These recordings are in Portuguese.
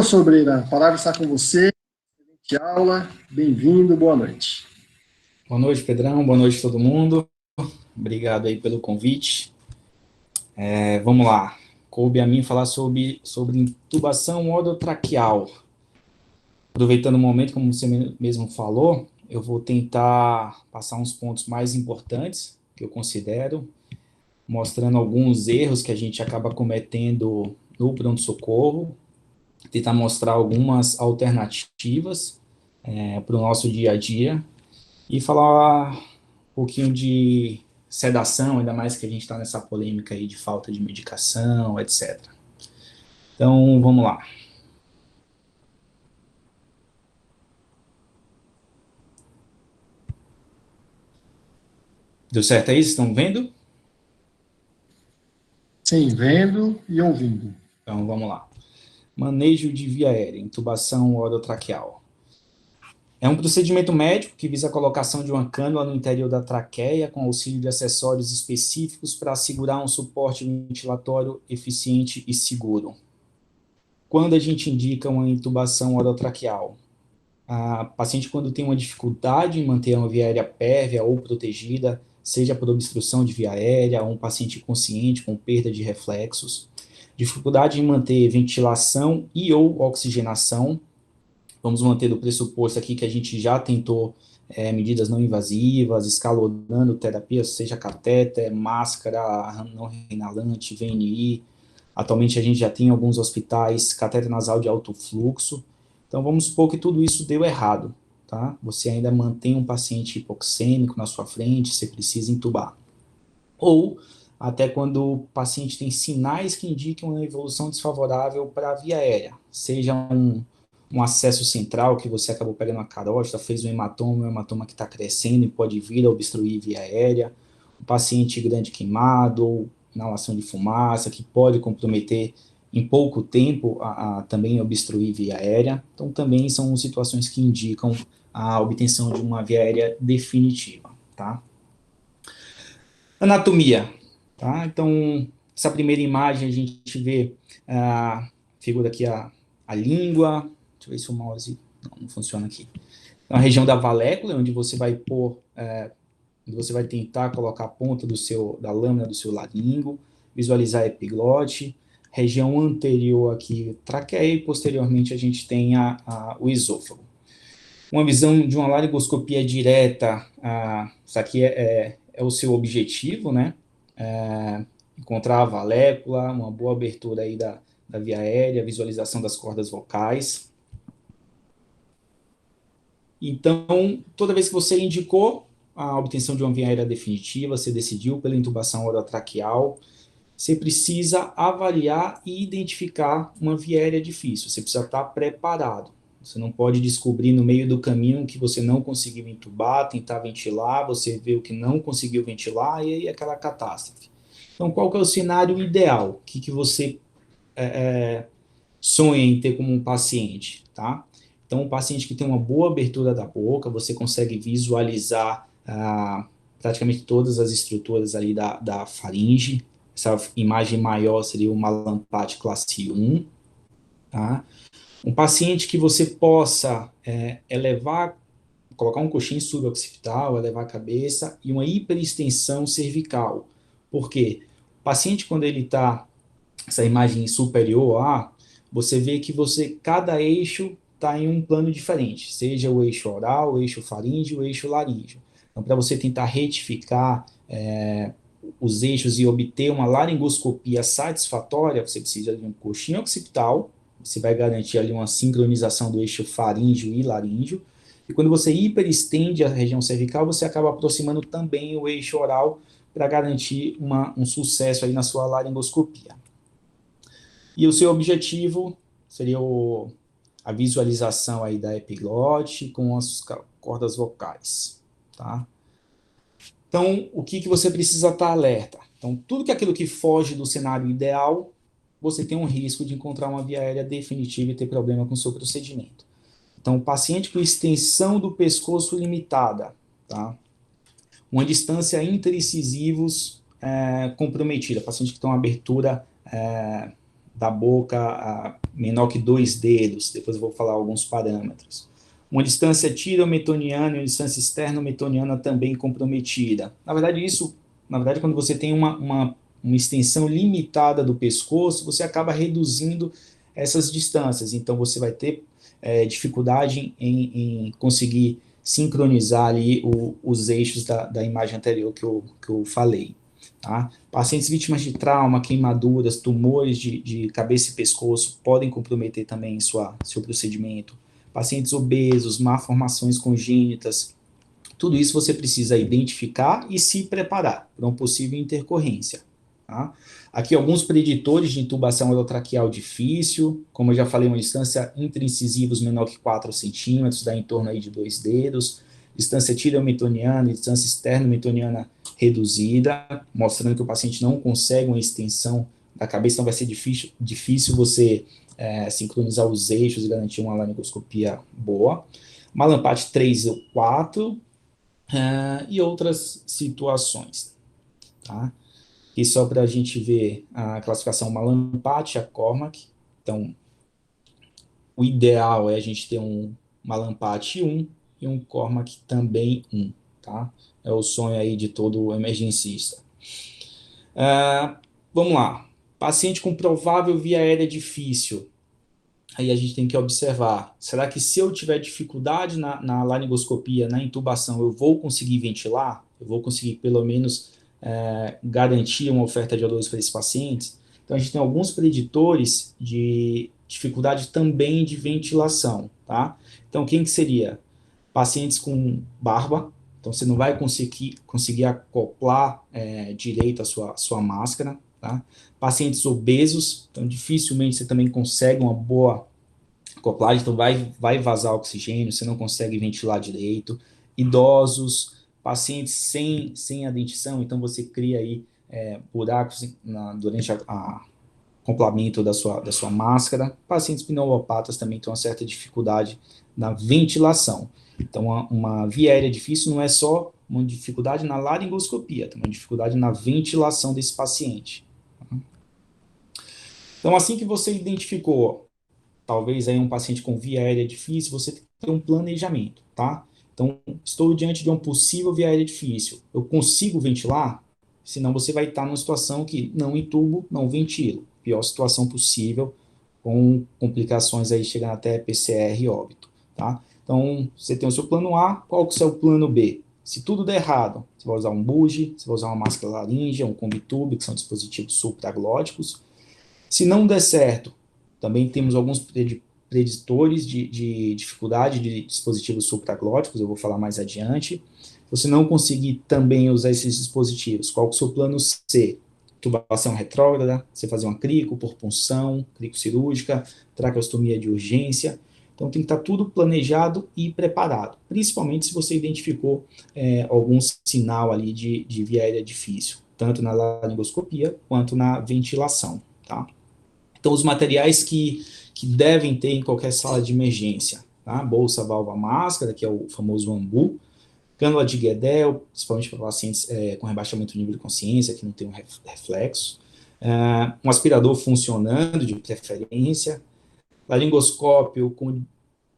Sobreira, a palavra está com você. Excelente aula, bem-vindo, boa noite. Boa noite, Pedrão, boa noite a todo mundo. Obrigado aí pelo convite. Vamos lá. Coube a mim falar sobre intubação orotraqueal. Aproveitando o momento, como você mesmo falou, eu vou tentar passar uns pontos mais importantes que eu considero, mostrando alguns erros que a gente acaba cometendo no pronto-socorro, tentar mostrar algumas alternativas para o nosso dia a dia e falar um pouquinho de sedação, ainda mais que a gente está nessa polêmica aí de falta de medicação, etc. Então, vamos lá. Deu certo aí? Vocês estão vendo? Sim, vendo e ouvindo. Então, vamos lá. Manejo de via aérea, intubação orotraqueal. É um procedimento médico que visa a colocação de uma cânula no interior da traqueia com auxílio de acessórios específicos para assegurar um suporte ventilatório eficiente e seguro. Quando a gente indica uma intubação orotraqueal? A paciente, quando tem uma dificuldade em manter uma via aérea pérvia ou protegida, seja por obstrução de via aérea, ou um paciente consciente com perda de reflexos, dificuldade em manter ventilação e ou oxigenação, vamos manter o pressuposto aqui que a gente já tentou medidas não invasivas, escalonando terapia, seja catéter, máscara não inalante, VNI. Atualmente a gente já tem em alguns hospitais catéter nasal de alto fluxo. Então vamos supor que tudo isso deu errado, tá? Você ainda mantém um paciente hipoxêmico na sua frente, você precisa entubar. Ou até quando o paciente tem sinais que indicam uma evolução desfavorável para a via aérea, seja um acesso central que você acabou pegando uma carótida, fez um hematoma que está crescendo e pode vir a obstruir via aérea, um paciente grande queimado, ou inalação de fumaça, que pode comprometer em pouco tempo a também obstruir via aérea. Então, também são situações que indicam a obtenção de uma via aérea definitiva, tá? Anatomia, tá? Então, essa primeira imagem a gente vê a figura aqui, a língua. Deixa eu ver se o mouse não funciona aqui. Então, a região da valécula, onde você vai pôr, onde você vai tentar colocar a ponta da lâmina do seu laríngo, visualizar a epiglote, região anterior aqui, traqueia, e posteriormente a gente tem o esôfago. Uma visão de uma laringoscopia direta, isso aqui é o seu objetivo, né? Encontrar a valécula, uma boa abertura aí da via aérea, visualização das cordas vocais. Então, toda vez que você indicou a obtenção de uma via aérea definitiva, você decidiu pela intubação orotraqueal, você precisa avaliar e identificar uma via aérea difícil, você precisa estar preparado. Você não pode descobrir no meio do caminho que você não conseguiu entubar, tentar ventilar, você vê o que não conseguiu ventilar e aí é aquela catástrofe. Então, qual que é o cenário ideal? O que você sonha em ter como um paciente, tá? Então, um paciente que tem uma boa abertura da boca, você consegue visualizar praticamente todas as estruturas ali da faringe. Essa imagem maior seria uma Mallampati classe 1, tá? Um paciente que você possa elevar, colocar um coxim suboccipital, elevar a cabeça e uma hiperextensão cervical. Por quê? O paciente, quando ele está, essa imagem superior você vê que cada eixo está em um plano diferente, seja o eixo oral, o eixo faríngeo, o eixo laríngeo. Então, para você tentar retificar os eixos e obter uma laringoscopia satisfatória, você precisa de um coxim occipital, você vai garantir ali uma sincronização do eixo faríngeo e laríngeo, e quando você hiperestende a região cervical, você acaba aproximando também o eixo oral para garantir um sucesso aí na sua laringoscopia. E o seu objetivo seria a visualização aí da epiglote com as cordas vocais, tá? Então, o que você precisa estar alerta? Então, tudo aquilo que foge do cenário ideal, você tem um risco de encontrar uma via aérea definitiva e ter problema com o seu procedimento. Então, o paciente com extensão do pescoço limitada, tá? Uma distância interincisivos comprometida, paciente que tem uma abertura da boca menor que 2 dedos, depois eu vou falar alguns parâmetros. Uma distância tirometoniana e uma distância externometoniana também comprometida. Na verdade, quando você tem uma extensão limitada do pescoço, você acaba reduzindo essas distâncias, então você vai ter dificuldade em conseguir sincronizar ali os eixos da imagem anterior que eu falei. Tá? Pacientes vítimas de trauma, queimaduras, tumores de cabeça e pescoço podem comprometer também seu procedimento. Pacientes obesos, malformações congênitas, tudo isso você precisa identificar e se preparar para uma possível intercorrência. Tá? Aqui alguns preditores de intubação orotraqueal difícil, como eu já falei, uma distância intraincisivos menor que 4 centímetros, dá em torno aí de 2 dedos, distância tirometoniana e distância externometoniana reduzida, mostrando que o paciente não consegue uma extensão da cabeça, então vai ser difícil você sincronizar os eixos e garantir uma laringoscopia boa. Malampate 3 ou 4, e outras situações, tá? E só para a gente ver a classificação Malampate, a Cormack. Então, o ideal é a gente ter um Malampate 1 e um Cormack também 1, tá? É o sonho aí de todo emergencista. Vamos lá. Paciente com provável via aérea difícil. Aí a gente tem que observar, será que se eu tiver dificuldade na laringoscopia, na intubação, eu vou conseguir ventilar? Eu vou conseguir, pelo menos, garantir uma oferta de O2 para esses pacientes? Então, a gente tem alguns preditores de dificuldade também de ventilação, tá? Então, quem que seria? Pacientes com barba, então você não vai conseguir acoplar direito a sua máscara, tá? Pacientes obesos, então dificilmente você também consegue uma boa acoplagem, então vai vazar oxigênio, você não consegue ventilar direito. Idosos, pacientes sem a dentição, então você cria aí buracos durante o acoplamento da sua máscara. Pacientes pneumopatas também têm uma certa dificuldade na ventilação. Então, uma via aérea difícil não é só uma dificuldade na laringoscopia, tem uma dificuldade na ventilação desse paciente. Então, assim que você identificou, talvez aí um paciente com via aérea difícil, você tem que ter um planejamento, tá? Então, estou diante de uma possível via aérea difícil, eu consigo ventilar? Senão você vai estar numa situação que não intubo, não ventilo. Pior situação possível, com complicações aí chegando até PCR e óbito, tá? Então, você tem o seu plano A, qual que é o seu plano B? Se tudo der errado, você vai usar um bugie, você vai usar uma máscara laríngea, um combitube, que são dispositivos supraglóticos. Se não der certo, também temos alguns preditores de dificuldade de dispositivos supraglóticos, eu vou falar mais adiante. Se você não conseguir também usar esses dispositivos, qual é o seu plano C? Tubação retrógrada, você fazer uma crico por punção, crico cirúrgica, traqueostomia de urgência. Então, tem que estar tudo planejado e preparado, principalmente se você identificou algum sinal ali de via aérea difícil, tanto na laringoscopia quanto na ventilação, tá? Então, os materiais que devem ter em qualquer sala de emergência, tá? Bolsa, válvula, máscara, que é o famoso AMBU, cânula de Guedel, principalmente para pacientes com rebaixamento do nível de consciência, que não tem um reflexo, um aspirador funcionando, de preferência, laringoscópio com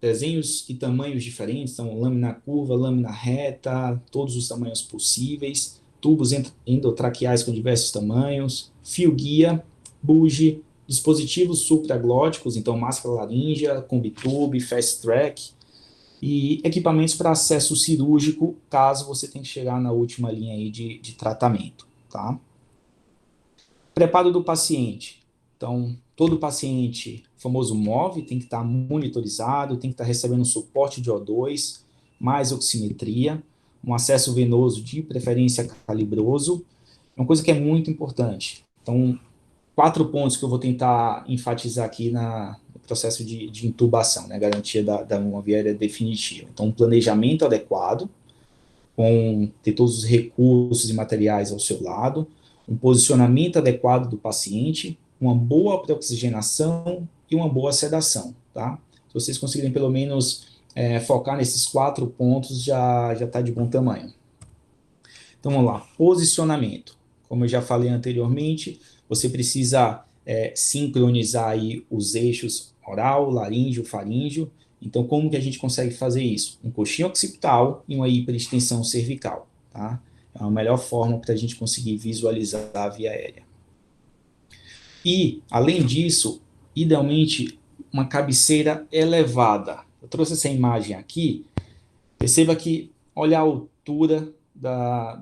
desenhos e tamanhos diferentes, então lâmina curva, lâmina reta, todos os tamanhos possíveis, tubos endotraqueais com diversos tamanhos, fio guia, bugie, dispositivos supraglóticos, então máscara laríngea, combitube, fast track, e equipamentos para acesso cirúrgico, caso você tenha que chegar na última linha aí de tratamento, tá? Preparo do paciente. Então, todo paciente, famoso MOV, tem que estar monitorizado, tem que estar recebendo suporte de O2, mais oximetria, um acesso venoso de preferência calibroso, uma coisa que é muito importante. Então, 4 pontos que eu vou tentar enfatizar aqui no processo de intubação, né, garantia da uma via aérea definitiva. Então, um planejamento adequado, com ter todos os recursos e materiais ao seu lado, um posicionamento adequado do paciente, uma boa pré-oxigenação e uma boa sedação, tá? Se vocês conseguirem pelo menos focar nesses 4 pontos, já está de bom tamanho. Então, vamos lá. Posicionamento. Como eu já falei anteriormente, você precisa sincronizar aí os eixos oral, laríngeo, faríngeo. Então, como que a gente consegue fazer isso? Um coxinho occipital e uma hiperextensão cervical, tá? É a melhor forma para a gente conseguir visualizar a via aérea. E, além disso, idealmente, uma cabeceira elevada. Eu trouxe essa imagem aqui. Perceba que, olha a altura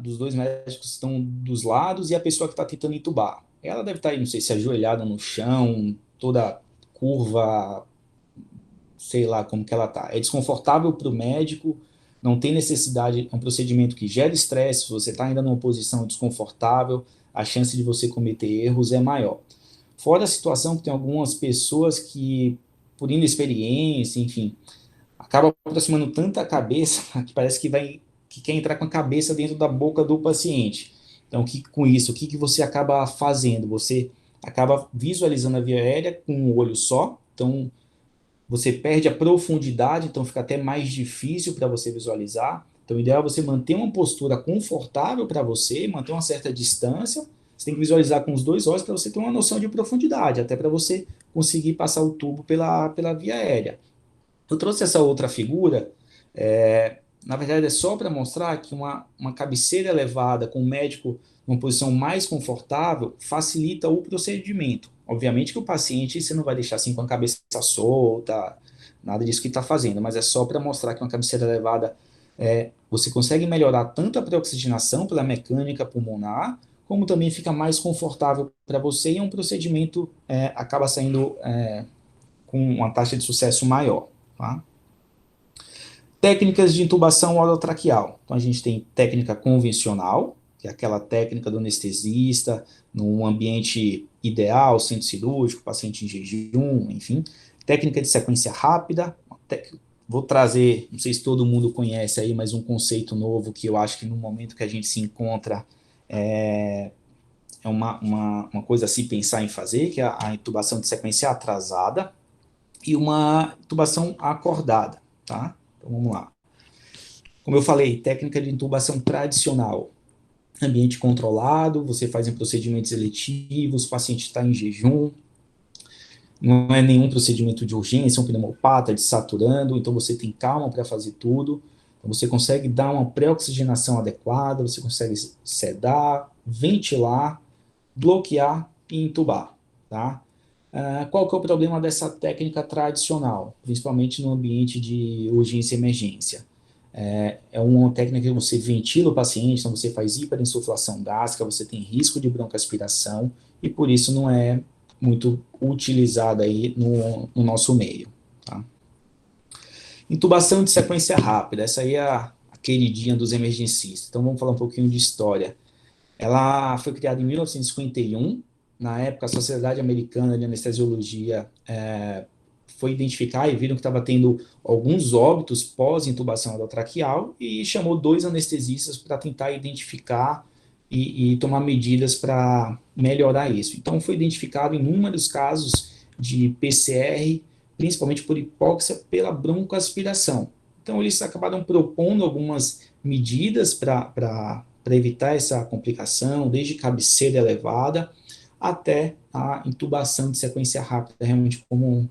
dos dois médicos que estão dos lados e a pessoa que está tentando entubar. Ela deve estar aí, não sei se ajoelhada no chão, toda curva, sei lá como que ela está. É desconfortável para o médico, não tem necessidade, é um procedimento que gera estresse, se você está ainda numa posição desconfortável, a chance de você cometer erros é maior. Fora a situação que tem algumas pessoas que, por inexperiência, enfim, acaba aproximando tanta a cabeça que parece que quer entrar com a cabeça dentro da boca do paciente. Então, com isso, o que você acaba fazendo? Você acaba visualizando a via aérea com um olho só, então você perde a profundidade, então fica até mais difícil para você visualizar. Então, o ideal é você manter uma postura confortável para você, manter uma certa distância. Você tem que visualizar com os dois olhos para você ter uma noção de profundidade, até para você conseguir passar o tubo pela via aérea. Eu trouxe essa outra figura, na verdade é só para mostrar que uma cabeceira elevada com o médico numa posição mais confortável facilita o procedimento. Obviamente que o paciente você não vai deixar assim com a cabeça solta, nada disso que está fazendo, mas é só para mostrar que uma cabeceira elevada você consegue melhorar tanto a pré-oxigenação pela mecânica pulmonar, como também fica mais confortável para você e é um procedimento acaba saindo com uma taxa de sucesso maior. Tá? Técnicas de intubação orotraqueal. Então, a gente tem técnica convencional, que é aquela técnica do anestesista, num ambiente ideal, centro cirúrgico, paciente em jejum, enfim. Técnica de sequência rápida. Vou trazer, não sei se todo mundo conhece aí, mas um conceito novo que eu acho que no momento que a gente se encontra é uma coisa a se pensar em fazer, que é a intubação de sequência atrasada e uma intubação acordada, tá? Então vamos lá. Como eu falei, técnica de intubação tradicional, ambiente controlado, você faz em procedimentos eletivos, o paciente está em jejum, não é nenhum procedimento de urgência, um pneumopata desaturando, então você tem calma para fazer tudo, então você consegue dar uma pré-oxigenação adequada, você consegue sedar, ventilar, bloquear e intubar, tá? Qual que é o problema dessa técnica tradicional, principalmente no ambiente de urgência e emergência? É uma técnica que você ventila o paciente, então você faz hiperinsuflação gástrica, você tem risco de broncoaspiração e por isso não é muito utilizada aí no nosso meio. Tá? Intubação de sequência rápida, essa aí é a queridinha dos emergencistas. Então vamos falar um pouquinho de história. Ela foi criada em 1951, na época a Sociedade Americana de Anestesiologia foi identificar e viram que estava tendo alguns óbitos pós-intubação endotraqueal e chamou 2 anestesistas para tentar identificar e tomar medidas para melhorar isso. Então foi identificado inúmeros casos de PCR, principalmente por hipóxia pela broncoaspiração. Então eles acabaram propondo algumas medidas para evitar essa complicação, desde cabeceira elevada até a intubação de sequência rápida, realmente como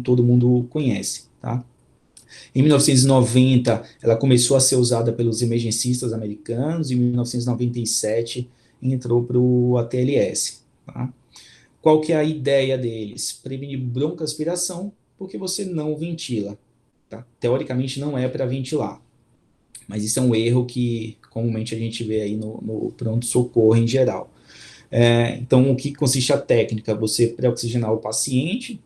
todo mundo conhece. Tá? Em 1990, ela começou a ser usada pelos emergencistas americanos, e em 1997 entrou para o ATLS. Tá? Qual que é a ideia deles? Prevenir broncoaspiração, porque você não ventila. Tá? Teoricamente não é para ventilar, mas isso é um erro que comumente a gente vê aí no pronto-socorro em geral. Então, o que consiste a técnica? Você pré-oxigenar o paciente,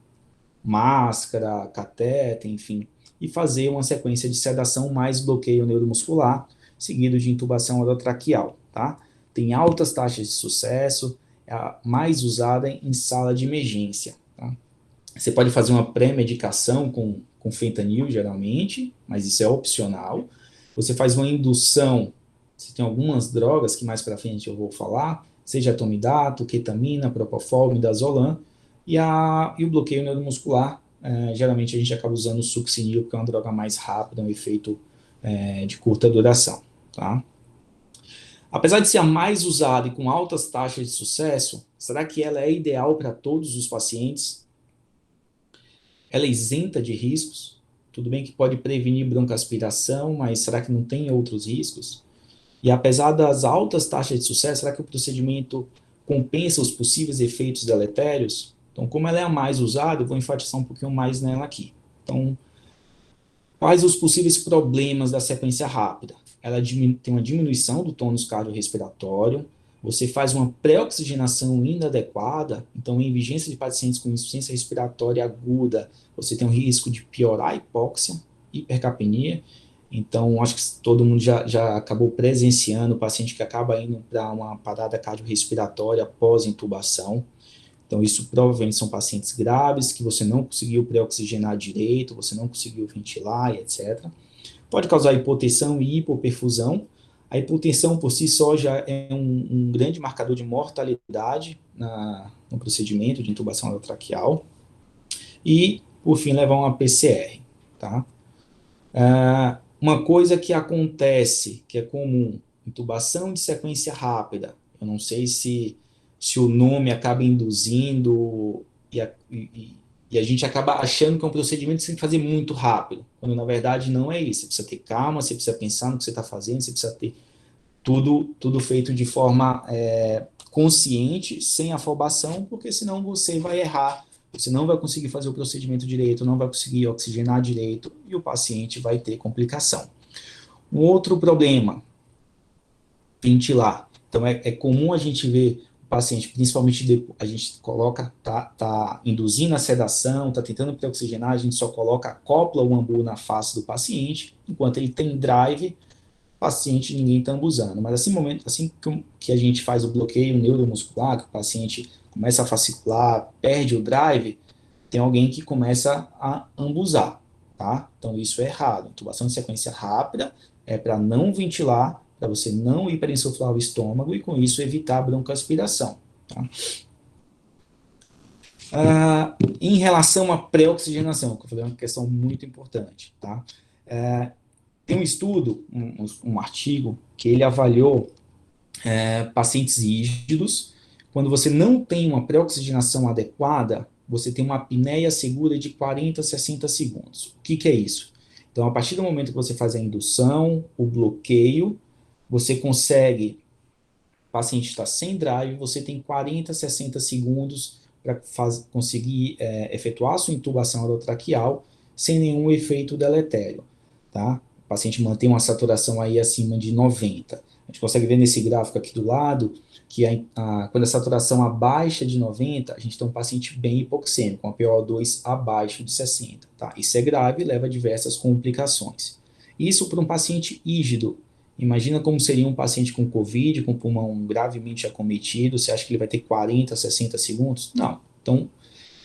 máscara, catéter, enfim, e fazer uma sequência de sedação mais bloqueio neuromuscular, seguido de intubação orotraqueal, tá? Tem altas taxas de sucesso, é a mais usada em sala de emergência, tá? Você pode fazer uma pré-medicação com fentanil, geralmente, mas isso é opcional. Você faz uma indução, você tem algumas drogas que mais para frente eu vou falar, seja atomidato, ketamina, propofol, midazolam, e o bloqueio neuromuscular, geralmente a gente acaba usando o succinil, que é uma droga mais rápida, um efeito de curta duração. Tá? Apesar de ser a mais usada e com altas taxas de sucesso, será que ela é ideal para todos os pacientes? Ela é isenta de riscos? Tudo bem que pode prevenir broncoaspiração, mas será que não tem outros riscos? E apesar das altas taxas de sucesso, será que o procedimento compensa os possíveis efeitos deletérios? Então, como ela é a mais usada, eu vou enfatizar um pouquinho mais nela aqui. Então, quais os possíveis problemas da sequência rápida? Ela tem uma diminuição do tônus cardiorrespiratório, você faz uma pré-oxigenação inadequada, então em vigência de pacientes com insuficiência respiratória aguda, você tem um risco de piorar a hipóxia, hipercapnia, então acho que todo mundo já acabou presenciando o paciente que acaba indo para uma parada cardiorrespiratória após intubação. Então, isso provavelmente são pacientes graves, que você não conseguiu pré-oxigenar direito, você não conseguiu ventilar, e etc. Pode causar hipotensão e hipoperfusão. A hipotensão, por si só, já é um grande marcador de mortalidade no procedimento de intubação orotraqueal. E, por fim, levar uma PCR. Tá? Uma coisa que acontece, que é comum, intubação de sequência rápida. Eu não sei se o nome acaba induzindo e a gente acaba achando que é um procedimento que você tem que fazer muito rápido, quando na verdade não é isso. Você precisa ter calma, você precisa pensar no que você está fazendo, você precisa ter tudo feito de forma consciente, sem afobação, porque senão você vai errar, você não vai conseguir fazer o procedimento direito, não vai conseguir oxigenar direito e o paciente vai ter complicação. Um outro problema, ventilar. Então, é comum a gente ver o paciente, principalmente a gente coloca, tá induzindo a sedação, tá tentando pré-oxigenar, a gente só acopla o ambu na face do paciente, enquanto ele tem drive, paciente ninguém está ambuzando. Mas assim que a gente faz o bloqueio neuromuscular, que o paciente começa a fascicular, perde o drive, tem alguém que começa a ambuzar, tá? Então isso é errado. Intubação de sequência rápida é para não ventilar, para você não hiperinsuflar o estômago e com isso evitar a broncoaspiração, tá? Em relação à pré-oxigenação, que eu falei, é uma questão muito importante, tá? Tem um estudo, um artigo, que ele avaliou pacientes rígidos. Quando você não tem uma pré-oxigenação adequada, você tem uma apneia segura de 40 a 60 segundos. O que é isso? Então, a partir do momento que você faz a indução, o bloqueio, você consegue, o paciente está sem drive, você tem 40 a 60 segundos para conseguir efetuar a sua intubação orotraqueal sem nenhum efeito deletério, tá? O paciente mantém uma saturação aí acima de 90. A gente consegue ver nesse gráfico aqui do lado que quando a saturação abaixa de 90, a gente tem um paciente bem hipoxêmico, com a PO2 abaixo de 60. Tá? Isso é grave e leva a diversas complicações. Isso para um paciente rígido. Imagina como seria um paciente com COVID, com pulmão gravemente acometido, você acha que ele vai ter 40, 60 segundos? Não. Então,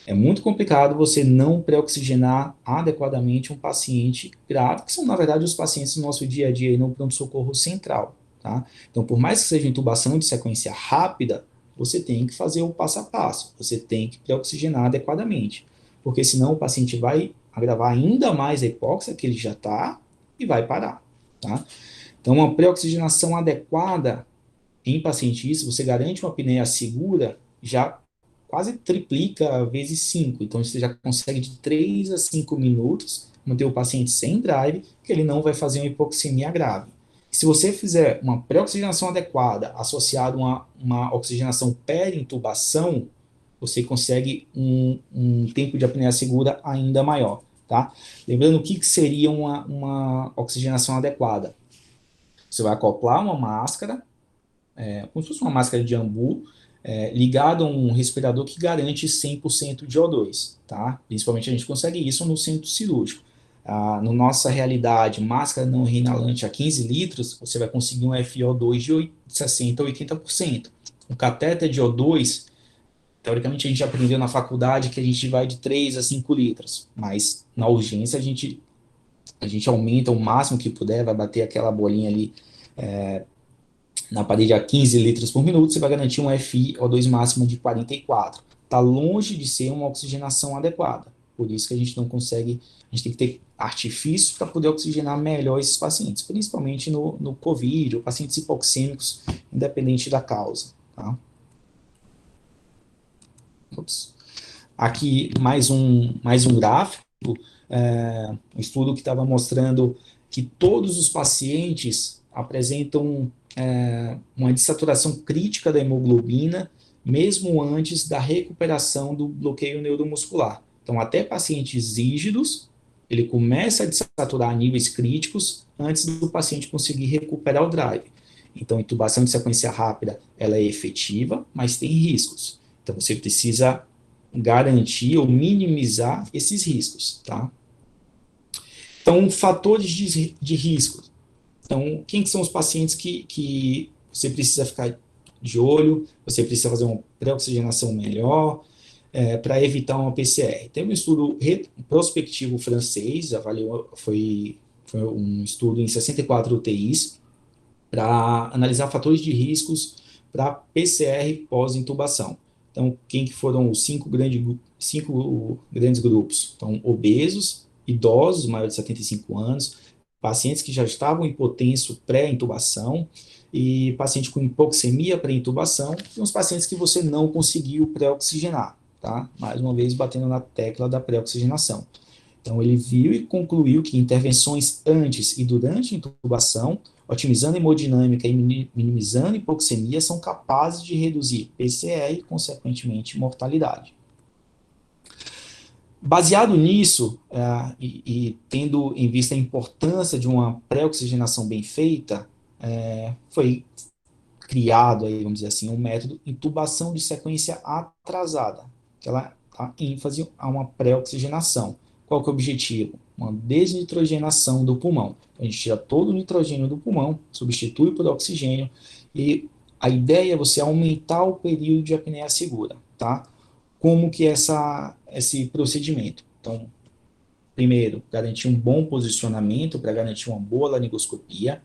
é muito complicado você não pré-oxigenar adequadamente um paciente grave, que são, na verdade, os pacientes do nosso dia a dia no pronto-socorro central. Tá? Então, por mais que seja intubação de sequência rápida, você tem que fazer o passo a passo, você tem que pré-oxigenar adequadamente, porque senão o paciente vai agravar ainda mais a hipóxia que ele já está e vai parar. Tá? Então, uma pré-oxigenação adequada em paciente isso, você garante uma apneia segura, já quase triplica vezes 5. Então, você já consegue de 3 a 5 minutos manter o paciente sem drive, que ele não vai fazer uma hipoxemia grave. Se você fizer uma pré-oxigenação adequada, associado a uma oxigenação peri-intubação, você consegue um tempo de apneia segura ainda maior. Tá? Lembrando o que seria uma oxigenação adequada. Você vai acoplar uma máscara, como se fosse uma máscara de ambu, ligado a um respirador que garante 100% de O2, tá? Principalmente a gente consegue isso no centro cirúrgico. Na nossa realidade, máscara não reinalante a 15 litros, você vai conseguir um FiO2 de 60% a 80%. Um catéter de O2, teoricamente a gente aprendeu na faculdade que a gente vai de 3 a 5 litros, mas na urgência a gente aumenta o máximo que puder, vai bater aquela bolinha ali na parede a 15 litros por minuto, você vai garantir um FiO2 máximo de 44. Está longe de ser uma oxigenação adequada. Por isso que a gente não consegue, a gente tem que ter artifícios para poder oxigenar melhor esses pacientes, principalmente no COVID, ou pacientes hipoxêmicos, independente da causa, tá? Ups. Aqui mais um gráfico, um estudo que estava mostrando que todos os pacientes apresentam uma dessaturação crítica da hemoglobina, mesmo antes da recuperação do bloqueio neuromuscular. Então, até pacientes rígidos, ele começa a dessaturar a níveis críticos antes do paciente conseguir recuperar o drive. Então, a intubação de sequência rápida, ela é efetiva, mas tem riscos. Então, você precisa garantir ou minimizar esses riscos, tá? Então, fatores de risco. Então, quem que são os pacientes que você precisa ficar de olho, você precisa fazer uma pré-oxigenação melhor, para evitar uma PCR. Tem um estudo prospectivo francês, foi um estudo em 64 UTIs, para analisar fatores de riscos para PCR pós-intubação. Então, quem que foram os cinco grandes grupos? Então, obesos, idosos, maiores de 75 anos, pacientes que já estavam hipotenso pré-intubação, e paciente com hipoxemia pré-intubação, e uns pacientes que você não conseguiu pré-oxigenar, tá? Mais uma vez, batendo na tecla da pré-oxigenação. Então, ele viu e concluiu que intervenções antes e durante a intubação, otimizando a hemodinâmica e minimizando a hipoxemia, são capazes de reduzir PCR e, consequentemente, mortalidade. Baseado nisso, e tendo em vista a importância de uma pré-oxigenação bem feita, foi criado, aí, vamos dizer assim, um método intubação de sequência atrasada, que ela dá ênfase a uma pré-oxigenação. Qual que é o objetivo? Uma desnitrogenação do pulmão. A gente tira todo o nitrogênio do pulmão, substitui por oxigênio, e a ideia é você aumentar o período de apneia segura, tá? Como que é esse procedimento? Então, primeiro, garantir um bom posicionamento para garantir uma boa laringoscopia.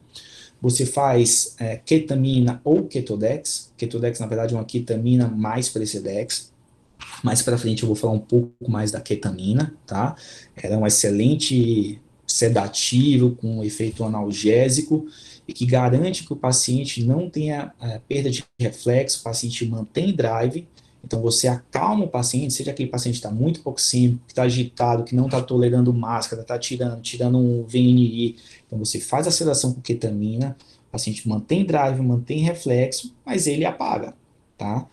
Você faz ketamina ou ketodex. Ketodex, na verdade, é uma ketamina mais precedex. Mais para frente eu vou falar um pouco mais da ketamina, tá? Ela é um excelente sedativo com efeito analgésico e que garante que o paciente não tenha perda de reflexo, o paciente mantém drive. Então, você acalma o paciente, seja aquele paciente que está muito hipoxêmico, que está agitado, que não está tolerando máscara, está tirando um VNI. Então, você faz a sedação com ketamina, o paciente mantém drive, mantém reflexo, mas ele apaga, tá?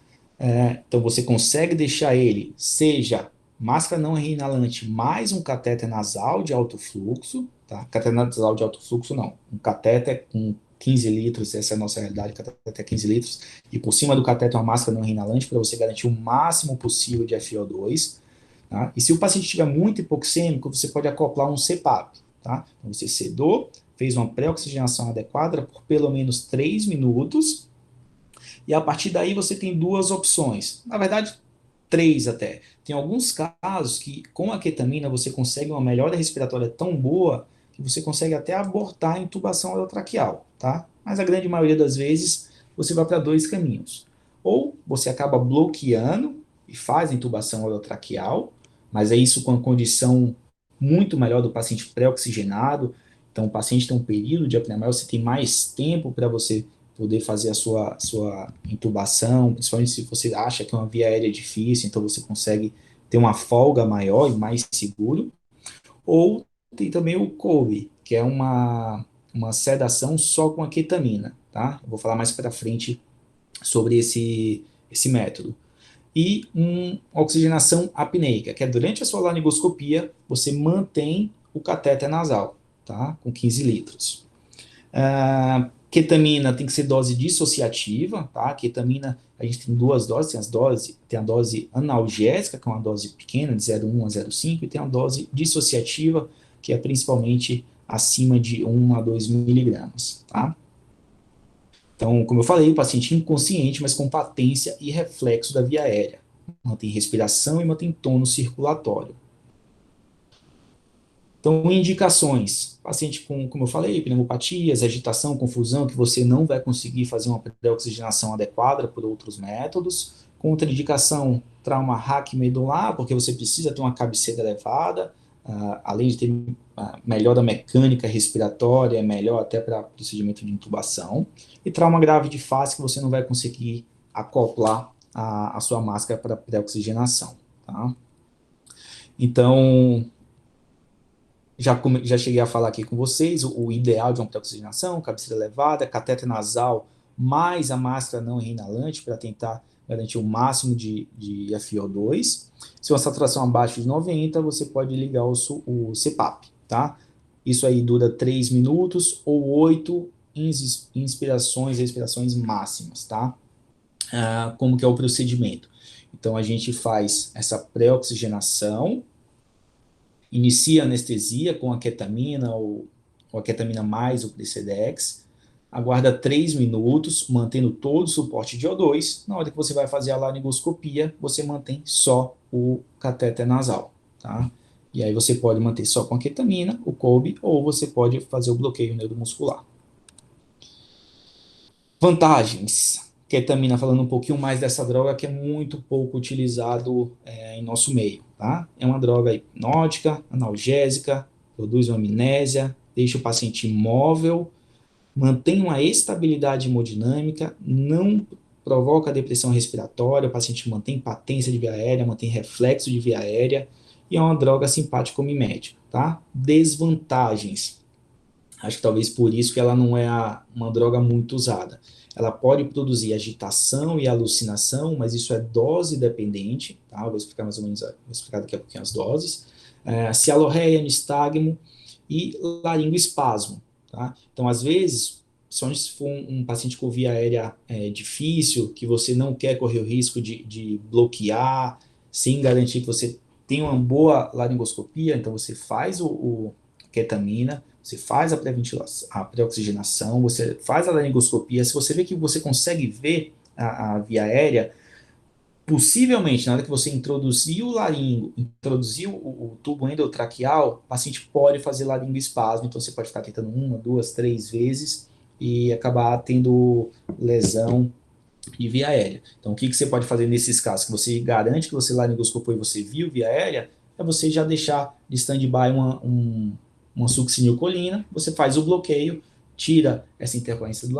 Então, você consegue deixar ele, seja máscara não reinalante mais um catéter nasal de alto fluxo, tá? Catéter nasal de alto fluxo, não. Um catéter com 15 litros, essa é a nossa realidade, catéter 15 litros, e por cima do catéter uma máscara não reinalante para você garantir o máximo possível de FiO2, tá? E se o paciente estiver muito hipoxêmico, você pode acoplar um CPAP, tá? Então, você sedou, fez uma pré-oxigenação adequada por pelo menos 3 minutos, e a partir daí você tem duas opções, na verdade, 3 até. Tem alguns casos que com a ketamina você consegue uma melhora respiratória tão boa que você consegue até abortar a intubação orotraqueal, tá? Mas a grande maioria das vezes você vai para 2 caminhos. Ou você acaba bloqueando e faz a intubação orotraqueal, mas é isso com a condição muito melhor do paciente pré-oxigenado. Então o paciente tem um período de apneia maior, você tem mais tempo para você poder fazer a sua intubação, principalmente se você acha que é uma via aérea difícil, então você consegue ter uma folga maior e mais seguro. Ou tem também o COBE, que é uma sedação só com a ketamina, tá? Eu vou falar mais para frente sobre esse método. E uma oxigenação apneica, que é durante a sua laringoscopia, você mantém o catéter nasal, tá? Com 15 litros. Ketamina tem que ser dose dissociativa, tá? Ketamina, a gente tem duas doses, tem a dose analgésica, que é uma dose pequena, de 0,1 a 0,5, e tem a dose dissociativa, que é principalmente acima de 1 a 2 miligramas, tá? Então, como eu falei, o paciente inconsciente, mas com patência e reflexo da via aérea. Mantém respiração e mantém tônus circulatório. Então, indicações, paciente com, como eu falei, pneumopatias, agitação, confusão, que você não vai conseguir fazer uma pré-oxigenação adequada por outros métodos, Contraindicação, trauma raquimedular, porque você precisa ter uma cabeceira elevada, além de ter melhora mecânica respiratória, melhor até para procedimento de intubação. E trauma grave de face, que você não vai conseguir acoplar a sua máscara para pré-oxigenação. Tá? Então, já cheguei a falar aqui com vocês o ideal de uma pré-oxigenação, cabeceira elevada, cateter nasal, mais a máscara não inalante para tentar garantir o máximo de FiO2. Se uma saturação abaixo de 90, você pode ligar o CPAP, tá? Isso aí dura 3 minutos ou 8 inspirações e expirações máximas, tá? Como que é o procedimento? Então, a gente faz essa pré-oxigenação, inicia a anestesia com a ketamina ou a ketamina mais o Precedex, aguarda 3 minutos, mantendo todo o suporte de O2. Na hora que você vai fazer a laringoscopia, você mantém só o catéter nasal, tá? E aí você pode manter só com a ketamina, o COB, ou você pode fazer o bloqueio neuromuscular. Vantagens. Ketamina, falando um pouquinho mais dessa droga, que é muito pouco utilizado em nosso meio, tá? É uma droga hipnótica, analgésica, produz uma amnésia, deixa o paciente imóvel, mantém uma estabilidade hemodinâmica, não provoca depressão respiratória, o paciente mantém patência de via aérea, mantém reflexo de via aérea, e é uma droga simpático-mimética, tá? Desvantagens. Acho que talvez por isso que ela não é uma droga muito usada. Ela pode produzir agitação e alucinação, mas isso é dose dependente, tá? Vou explicar mais ou menos, vou explicar daqui a pouquinho as doses. Cialorreia, nistagmo e laringoespasmo, tá? Então, às vezes, se for um paciente com via aérea difícil, que você não quer correr o risco de bloquear, sem garantir que você tem uma boa laringoscopia, então você faz o ketamina, você faz a pré-ventilação, a pré-oxigenação, você faz a laringoscopia. Se você vê que você consegue ver a via aérea, possivelmente, na hora que você introduzir o laringo, introduzir o tubo endotraqueal, o paciente pode fazer laringoespasmo, então você pode ficar tentando 1, 2, 3 vezes e acabar tendo lesão de via aérea. Então, o que você pode fazer nesses casos? Que você garante que você laringoscopou e você viu via aérea, é você já deixar de stand-by uma succinilcolina, você faz o bloqueio, tira essa intercorrência do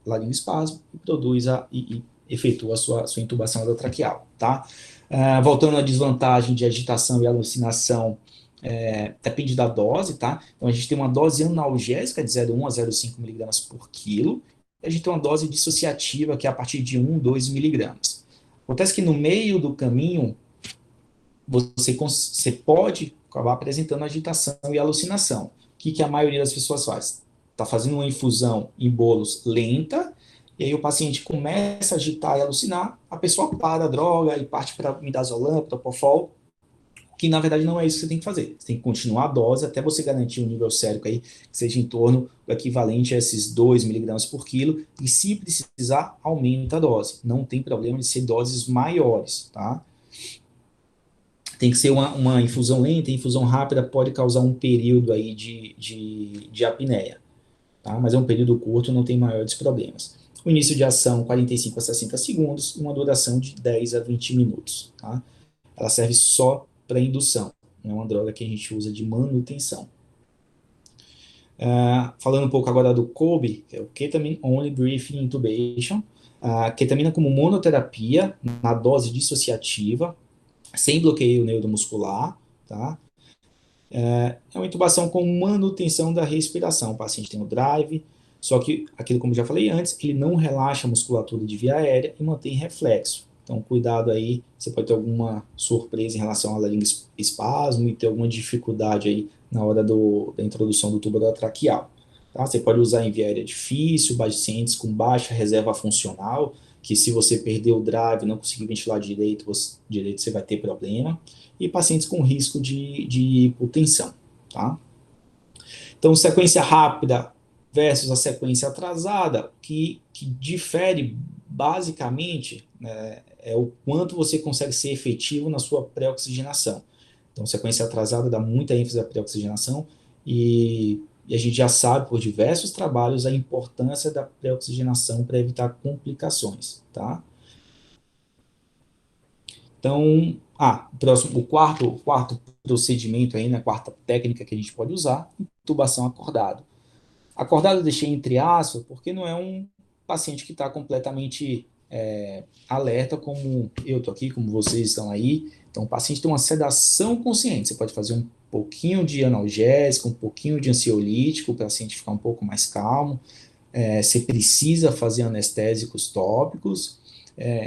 laringoespasmo e produz e efetua a sua intubação endotraqueal, tá? Voltando à desvantagem de agitação e alucinação, depende da dose, tá? Então, a gente tem uma dose analgésica de 0,1 a 0,5 miligramas por quilo, e a gente tem uma dose dissociativa que é a partir de 1, 2 miligramas. Acontece que no meio do caminho, você pode acabar apresentando agitação e alucinação. O que a maioria das pessoas faz? Está fazendo uma infusão em bolos lenta, e aí o paciente começa a agitar e alucinar, a pessoa para a droga e parte para midazolam, propofol, que na verdade não é isso que você tem que fazer. Você tem que continuar a dose até você garantir um nível sérico aí, que seja em torno do equivalente a esses 2 miligramas por quilo, e se precisar, aumenta a dose. Não tem problema de ser doses maiores, tá? Tem que ser uma infusão lenta, infusão rápida pode causar um período aí de apneia, tá? Mas é um período curto, não tem maiores problemas. O início de ação, 45 a 60 segundos, uma duração de 10 a 20 minutos, tá? Ela serve só para indução, não é uma droga que a gente usa de manutenção. Falando um pouco agora do COB, que é o Ketamine Only Brief Intubation, ketamina como monoterapia, na dose dissociativa, sem bloqueio neuromuscular, tá? É uma intubação com manutenção da respiração. O paciente tem o drive, só que, aquilo como já falei antes, ele não relaxa a musculatura de via aérea e mantém reflexo. Então, cuidado aí, você pode ter alguma surpresa em relação ao laringoespasmo e ter alguma dificuldade aí na hora da introdução do tubo traqueal. Tá? Você pode usar em via aérea difícil, pacientes com baixa reserva funcional, que se você perder o drive, não conseguir ventilar direito, você vai ter problema, e pacientes com risco de hipotensão, tá? Então, sequência rápida versus a sequência atrasada, que difere basicamente, né, é o quanto você consegue ser efetivo na sua pré-oxigenação. Então, sequência atrasada dá muita ênfase à pré-oxigenação e a gente já sabe por diversos trabalhos a importância da pré-oxigenação para evitar complicações, tá? Então, o quarto procedimento aí, né, a quarta técnica que a gente pode usar, intubação acordado. Acordado eu deixei entre aspas, porque não é um paciente que está completamente alerta, como eu estou aqui, como vocês estão aí. Então, o paciente tem uma sedação consciente. Você pode fazer um pouquinho de analgésico, um pouquinho de ansiolítico, para o paciente ficar um pouco mais calmo. Você precisa fazer anestésicos tópicos.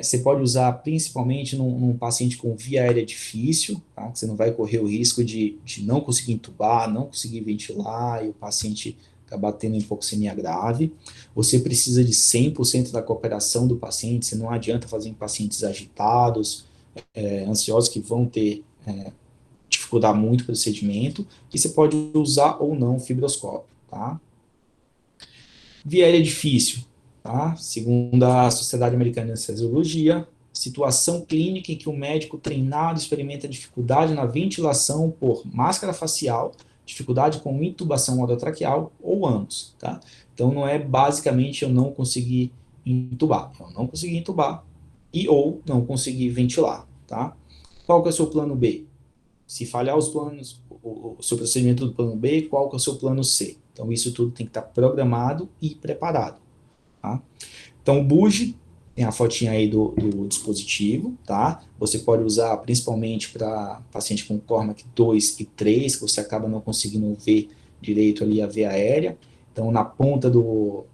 Você pode usar principalmente num paciente com via aérea difícil, tá? Que você não vai correr o risco de não conseguir entubar, não conseguir ventilar e o paciente acabar tendo hipoxemia grave. Você precisa de 100% da cooperação do paciente, você não adianta fazer em pacientes agitados, ansiosos, que vão ter dificultar muito o procedimento, e você pode usar ou não o fibroscópio, tá? Via aérea difícil, tá? Segundo a Sociedade Americana de Anestesiologia, situação clínica em que o médico treinado experimenta dificuldade na ventilação por máscara facial, dificuldade com intubação orotraqueal ou ambos, tá? Então, não é basicamente eu não conseguir intubar, eu não consegui intubar e ou não conseguir ventilar, tá? Qual que é o seu plano B? Se falhar os planos, o seu procedimento do plano B, qual que é o seu plano C? Então, isso tudo tem que estar programado e preparado, tá? Então, o Buge, tem a fotinha aí do dispositivo, tá? Você pode usar principalmente para paciente com Cormac 2 e 3, que você acaba não conseguindo ver direito ali a veia aérea. Então, na ponta do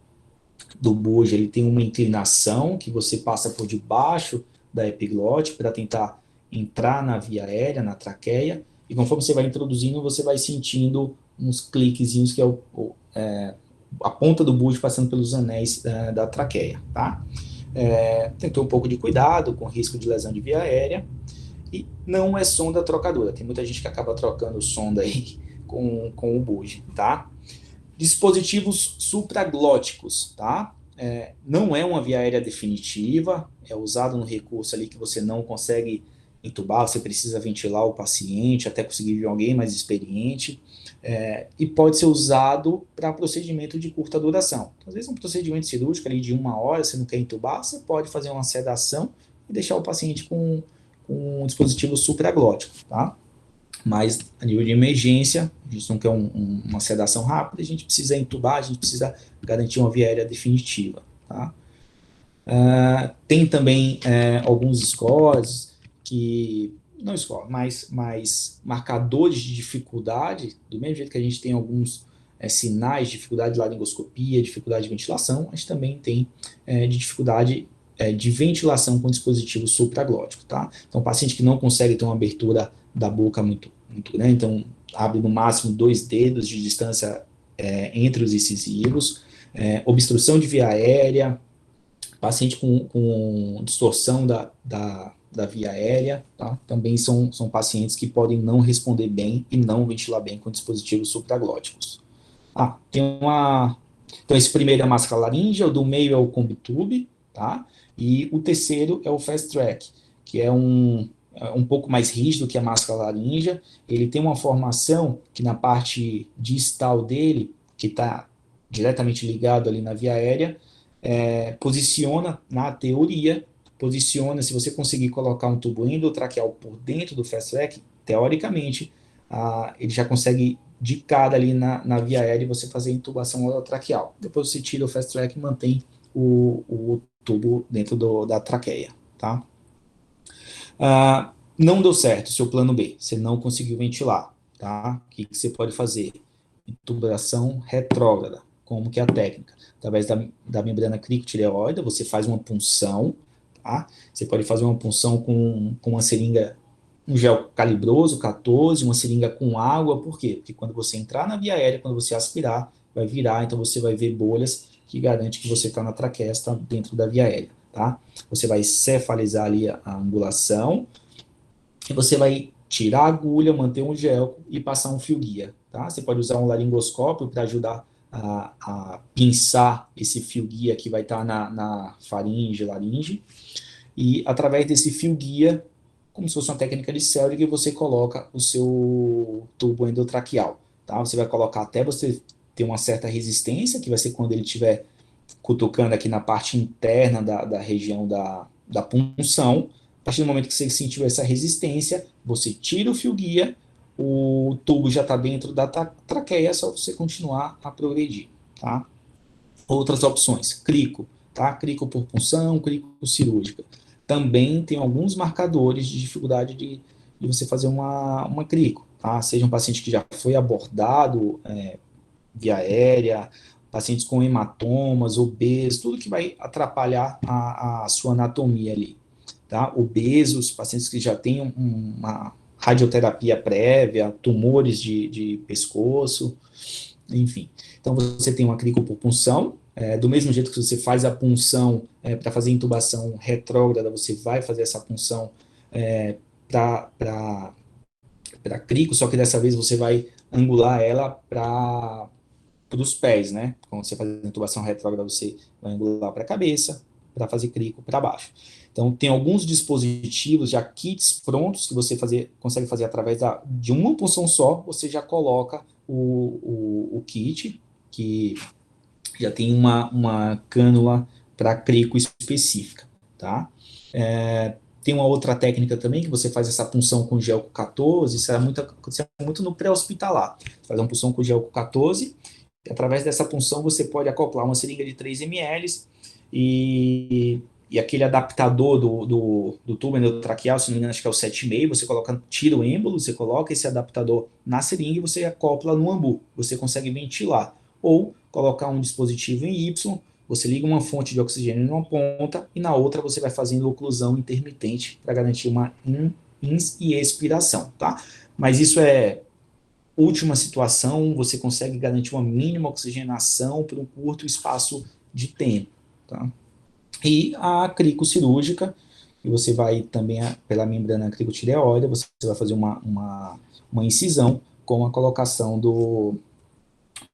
Buge, ele tem uma inclinação que você passa por debaixo da epiglote para tentar entrar na via aérea, na traqueia, e conforme você vai introduzindo, você vai sentindo uns cliquezinhos que é a ponta do Buge passando pelos anéis da traqueia, tá? Tem que ter um pouco de cuidado com risco de lesão de via aérea, e não é sonda trocadora, tem muita gente que acaba trocando sonda aí com o Buge, tá? Dispositivos supraglóticos, tá? Não é uma via aérea definitiva, é usado no recurso ali que você não consegue entubar, você precisa ventilar o paciente até conseguir ver alguém mais experiente, e pode ser usado para procedimento de curta duração. Às vezes um procedimento cirúrgico ali de 1 hora, você não quer entubar, você pode fazer uma sedação e deixar o paciente com um dispositivo supraglótico, tá? Mas a nível de emergência, a gente não quer uma sedação rápida, a gente precisa entubar, a gente precisa garantir uma via aérea definitiva, tá? Tem também alguns scores que, não score, mas marcadores de dificuldade, do mesmo jeito que a gente tem alguns sinais de dificuldade de laringoscopia, dificuldade de ventilação, a gente também tem de dificuldade de ventilação com dispositivo supraglótico, tá? Então, paciente que não consegue ter uma abertura da boca muito grande, então abre no máximo 2 dedos de distância entre os incisivos, obstrução de via aérea, paciente com distorção da via aérea, tá? Também são pacientes que podem não responder bem e não ventilar bem com dispositivos supraglóticos. Então esse primeiro é a máscara laríngea, o do meio é o Combitube, tá? E o terceiro é o Fast Track, que é um pouco mais rígido que a máscara laríngea. Ele tem uma formação que na parte distal dele, que está diretamente ligado ali na via aérea, posiciona, na teoria, se você conseguir colocar um tubo endotraqueal por dentro do Fast Track, teoricamente, ele já consegue de cara ali na via aérea e você fazer a intubação orotraqueal. Depois você tira o Fast Track e mantém o tubo dentro da traqueia, tá? Não deu certo o seu plano B, você não conseguiu ventilar, tá? O que você pode fazer? Intubação retrógrada, como que é a técnica? Através da membrana cricotireoide, você faz uma punção, tá? Você pode fazer uma punção com uma seringa, um gel calibroso, 14, uma seringa com água, por quê? Porque quando você entrar na via aérea, quando você aspirar, vai virar, então você vai ver bolhas que garante que você está na traqueia, está dentro da via aérea, tá? Você vai cefalizar ali a angulação, e você vai tirar a agulha, manter um gel e passar um fio guia, tá? Você pode usar um laringoscópio para ajudar a pinçar esse fio guia que vai estar na faringe, laringe, e através desse fio guia, como se fosse uma técnica de Seldig, você coloca o seu tubo endotraqueal, tá? Você vai colocar até você ter uma certa resistência, que vai ser quando ele estiver cutucando aqui na parte interna da região da punção, partir do momento que você sentiu essa resistência, você tira o fio guia, o tubo já está dentro da traqueia, é só você continuar a progredir, tá? Outras opções, crico, tá? Crico por punção, crico cirúrgica. Também tem alguns marcadores de dificuldade de você fazer uma crico, tá? Seja um paciente que já foi abordado via aérea, pacientes com hematomas, obesos, tudo que vai atrapalhar a sua anatomia ali, tá? Obesos, pacientes que já têm uma radioterapia prévia, tumores de pescoço, enfim. Então, você tem uma cricopunção, do mesmo jeito que você faz a punção para fazer intubação retrógrada, você vai fazer essa punção para crico, só que dessa vez você vai angular ela para os pés, né? Quando você faz a intubação retrógrada, você vai angular para a cabeça, para fazer crico para baixo. Então, tem alguns dispositivos, já kits prontos, que você consegue fazer através de uma punção só, você já coloca o kit, que já tem uma cânula para crico específica, tá? Tem uma outra técnica também, que você faz essa punção com gel 14, isso é muito no pré-hospitalar. Faz uma punção com gel 14, e através dessa punção você pode acoplar uma seringa de 3 ml e aquele adaptador do tubo endotraqueal, se não me engano, acho que é o 7,5, você tira o êmbolo, você coloca esse adaptador na seringa e você acopla no ambu, você consegue ventilar. Ou colocar um dispositivo em Y, você liga uma fonte de oxigênio numa ponta e na outra você vai fazendo oclusão intermitente para garantir uma ins e expiração, tá? Mas isso é última situação, você consegue garantir uma mínima oxigenação por um curto espaço de tempo, tá? E a cricocirúrgica, que você vai também pela membrana cricotireoide, você vai fazer uma incisão com a colocação do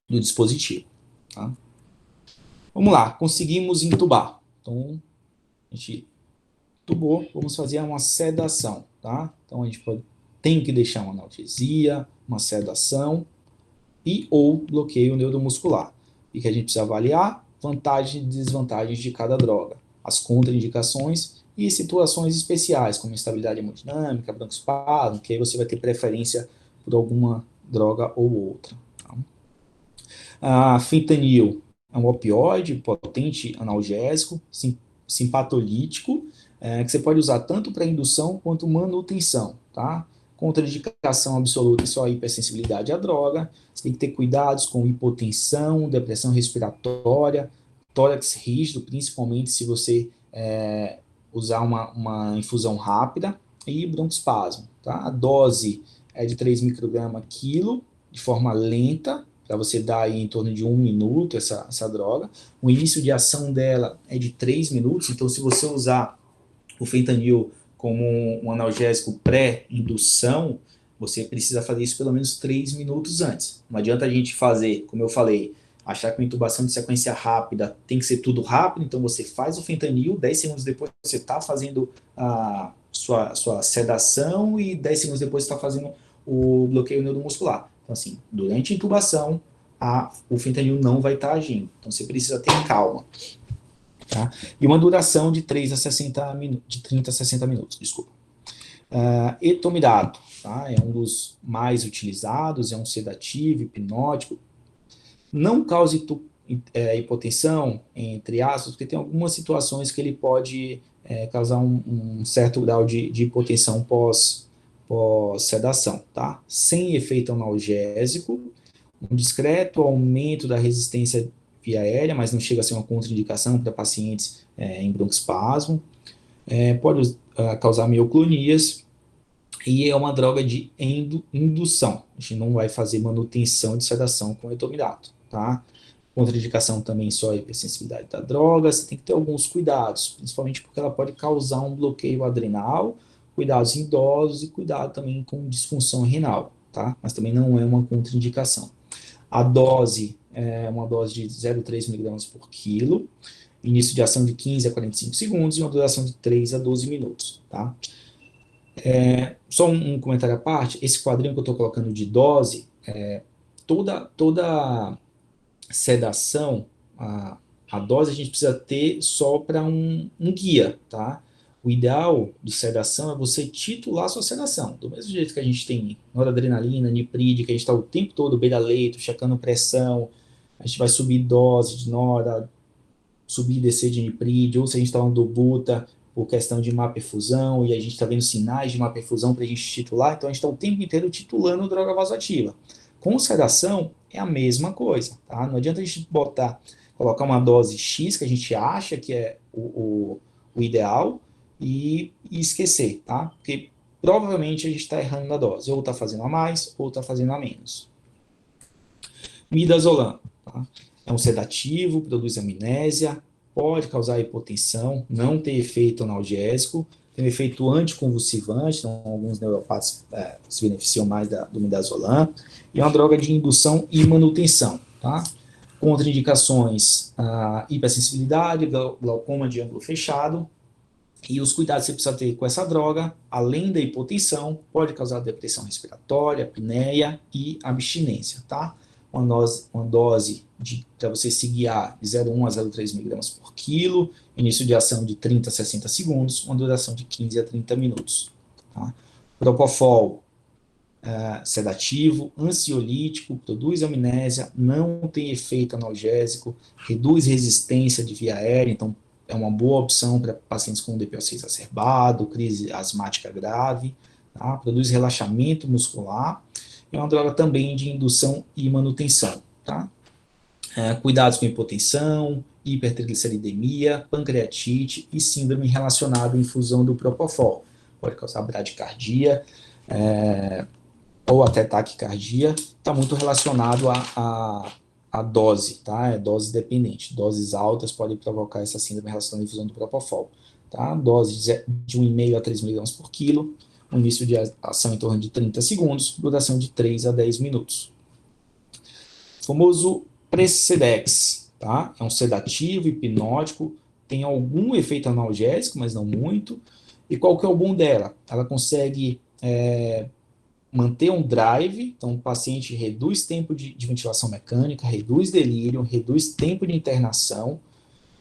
dispositivo, tá? Vamos lá, conseguimos entubar. Então, a gente entubou, vamos fazer uma sedação, tá? Então, a gente tem que deixar uma analgesia, uma sedação e ou bloqueio neuromuscular. E que a gente precisa avaliar vantagens e desvantagens de cada droga, as contraindicações e situações especiais, como estabilidade hemodinâmica, broncoespasmo, que aí você vai ter preferência por alguma droga ou outra. Tá? A fentanil é um opioide potente analgésico, simpatolítico, que você pode usar tanto para indução quanto manutenção, tá? Contraindicação absoluta é só a hipersensibilidade à droga, você tem que ter cuidados com hipotensão, depressão respiratória, tórax rígido, principalmente se você usar uma infusão rápida, e broncoespasmo, tá? A dose é de 3 microgramas quilo, de forma lenta, para você dar aí em torno de 1 minuto essa droga. O início de ação dela é de 3 minutos, então se você usar o fentanil como um analgésico pré-indução, você precisa fazer isso pelo menos 3 minutos antes. Não adianta a gente fazer, como eu falei, achar que uma intubação de sequência rápida tem que ser tudo rápido, então você faz o fentanil, 10 segundos depois você está fazendo a sua sedação e 10 segundos depois você está fazendo o bloqueio neuromuscular. Então, assim, durante a intubação, o fentanil não vai estar agindo. Então, você precisa ter calma. Tá? E uma duração de 3 a 60 minutos, de 30 a 60 minutos, desculpa. Etomidato, tá? É um dos mais utilizados, é um sedativo, hipnótico. Não causa hipotensão, entre aspas, porque tem algumas situações que ele pode causar um certo grau de hipotensão pós-sedação, tá? Sem efeito analgésico, um discreto aumento da resistência via aérea, mas não chega a ser uma contraindicação para pacientes em broncoespasmo, pode causar mioclonias, e é uma droga de indução. A gente não vai fazer manutenção de sedação com etomidato, tá? Contraindicação também só a hipersensibilidade da droga, você tem que ter alguns cuidados, principalmente porque ela pode causar um bloqueio adrenal, cuidados em idosos e cuidado também com disfunção renal, tá? Mas também não é uma contraindicação. A dose é uma dose de 0,3 miligramas por quilo, início de ação de 15 a 45 segundos e uma duração de 3 a 12 minutos, tá? Só um comentário à parte, esse quadrinho que eu estou colocando de dose, toda sedação, a dose a gente precisa ter só para um guia, tá? O ideal de sedação é você titular a sua sedação. Do mesmo jeito que a gente tem noradrenalina, nipride, que a gente está o tempo todo beira-leito, checando pressão, a gente vai subir dose de nora, subir e descer de nipride, ou se a gente está usando buta por questão de má perfusão, e a gente está vendo sinais de má perfusão para a gente titular, então a gente está o tempo inteiro titulando droga vasoativa. Com sedação, é a mesma coisa, tá? Não adianta a gente colocar uma dose X, que a gente acha que é o ideal, e esquecer, tá? Porque provavelmente a gente está errando na dose, ou está fazendo a mais, ou está fazendo a menos. Midazolam, tá? É um sedativo, produz amnésia, pode causar hipotensão, não tem efeito analgésico, tem um efeito anticonvulsivante, então alguns neuropatas se beneficiam mais do midazolam, e é uma droga de indução e manutenção, tá? Contraindicações, hipersensibilidade, glaucoma de ângulo fechado, e os cuidados que você precisa ter com essa droga, além da hipotensão, pode causar depressão respiratória, apneia e abstinência, tá? Uma dose para você se guiar de 0,1 a 0,3 miligramas por quilo, início de ação de 30 a 60 segundos, uma duração de 15 a 30 minutos. Tá? Propofol, sedativo, ansiolítico, produz amnésia, não tem efeito analgésico, reduz resistência de via aérea, então é uma boa opção para pacientes com DPOC exacerbado, crise asmática grave, tá? Produz relaxamento muscular, é uma droga também de indução e manutenção, tá? Cuidados com hipotensão, hipertrigliceridemia, pancreatite e síndrome relacionada à infusão do propofol. Pode causar bradicardia, ou até taquicardia, está muito relacionado à dose, tá? É dose dependente. Doses altas podem provocar essa síndrome relacionada à infusão do propofol, tá? Dose de 1,5 a 3 miligramas por quilo, um início de ação em torno de 30 segundos, duração de 3 a 10 minutos. O famoso Precedex, tá? É um sedativo, hipnótico, tem algum efeito analgésico, mas não muito. E qual que é o bom dela? Ela consegue manter um drive, então o paciente reduz tempo de ventilação mecânica, reduz delírio, reduz tempo de internação,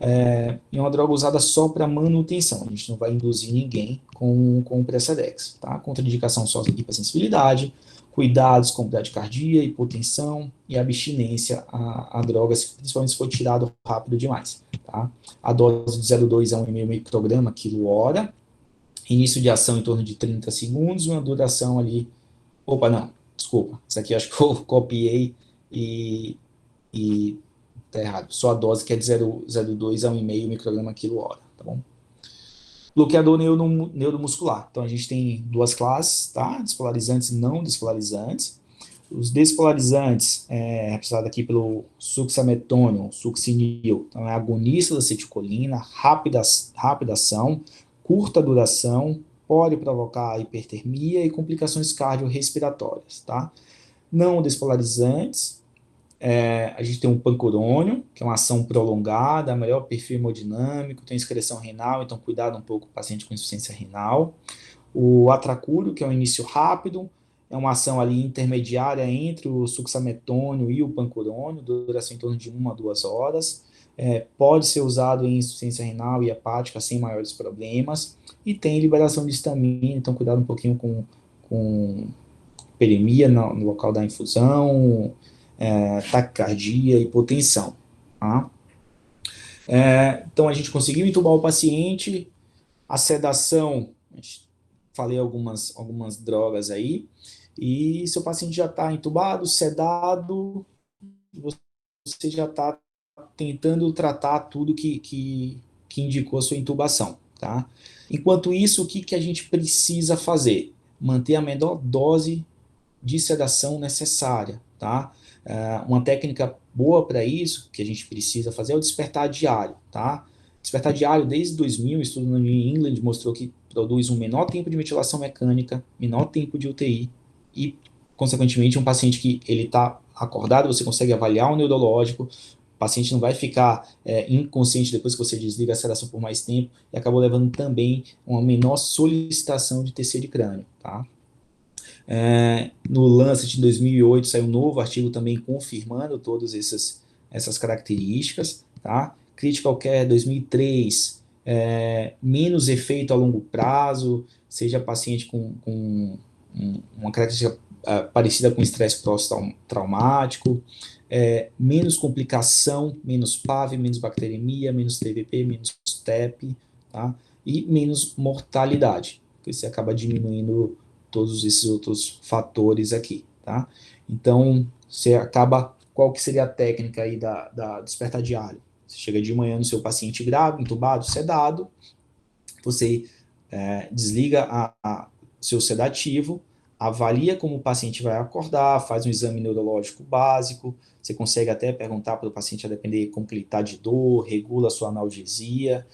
e é uma droga usada só para manutenção, a gente não vai induzir ninguém com o Precedex, tá? Contraindicação só hipersensibilidade, cuidados com bradicardia, hipotensão e abstinência a drogas, principalmente se for tirado rápido demais, tá? A dose de 0,2 a 1,5 micrograma quilo-hora, início de ação em torno de 30 segundos, uma duração ali. Opa, não, desculpa. Isso aqui acho que eu copiei e tá errado. Só a dose que é de 0,2 a 1,5 micrograma quilo-hora, tá bom? Bloqueador neuromuscular. Então, a gente tem duas classes, tá? Despolarizantes e não despolarizantes. Os despolarizantes, representados aqui pelo succinilmetônio, succinil, então é agonista da acetilcolina, rápida ação, curta duração, pode provocar hipertermia e complicações cardiorrespiratórias, tá? Não despolarizantes, a gente tem um pancurônio, que é uma ação prolongada, melhor perfil hemodinâmico, tem excreção renal, então cuidado um pouco com o paciente com insuficiência renal. O atracúrio, que é um início rápido, é uma ação ali intermediária entre o succinilmetônio e o pancurônio, duração em torno de 1 a 2 horas. Pode ser usado em insuficiência renal e hepática sem maiores problemas, e tem liberação de histamina, então cuidado um pouquinho com hiperemia no local da infusão, taquicardia, hipotensão. Tá? Então a gente conseguiu entubar o paciente, a sedação, falei algumas drogas aí, e se o paciente já está entubado, sedado, você já está tentando tratar tudo que indicou a sua intubação, tá? Enquanto isso, o que a gente precisa fazer? Manter a menor dose de sedação necessária, tá? Uma técnica boa para isso, que a gente precisa fazer, é o despertar diário, tá? Despertar diário, desde 2000, o estudo no New England mostrou que produz um menor tempo de ventilação mecânica, menor tempo de UTI e, consequentemente, um paciente que ele está acordado, você consegue avaliar o neurológico, o paciente não vai ficar inconsciente depois que você desliga a sedação por mais tempo, e acabou levando também uma menor solicitação de TC de crânio, tá? No Lancet, em 2008, saiu um novo artigo também confirmando todas essas características, tá? Critical Care, 2003, menos efeito a longo prazo, seja paciente com uma característica parecida com estresse pós-traumático, menos complicação, menos PAV, menos bacteremia, menos TVP, menos TEP, tá? E menos mortalidade, porque você acaba diminuindo todos esses outros fatores aqui, tá? Então, você acaba... Qual que seria a técnica aí da despertar diário? Você chega de manhã no seu paciente grave, entubado, sedado, você desliga seu sedativo, avalia como o paciente vai acordar, faz um exame neurológico básico, você consegue até perguntar para o paciente, a depender como que ele está de dor, regula a sua analgesia,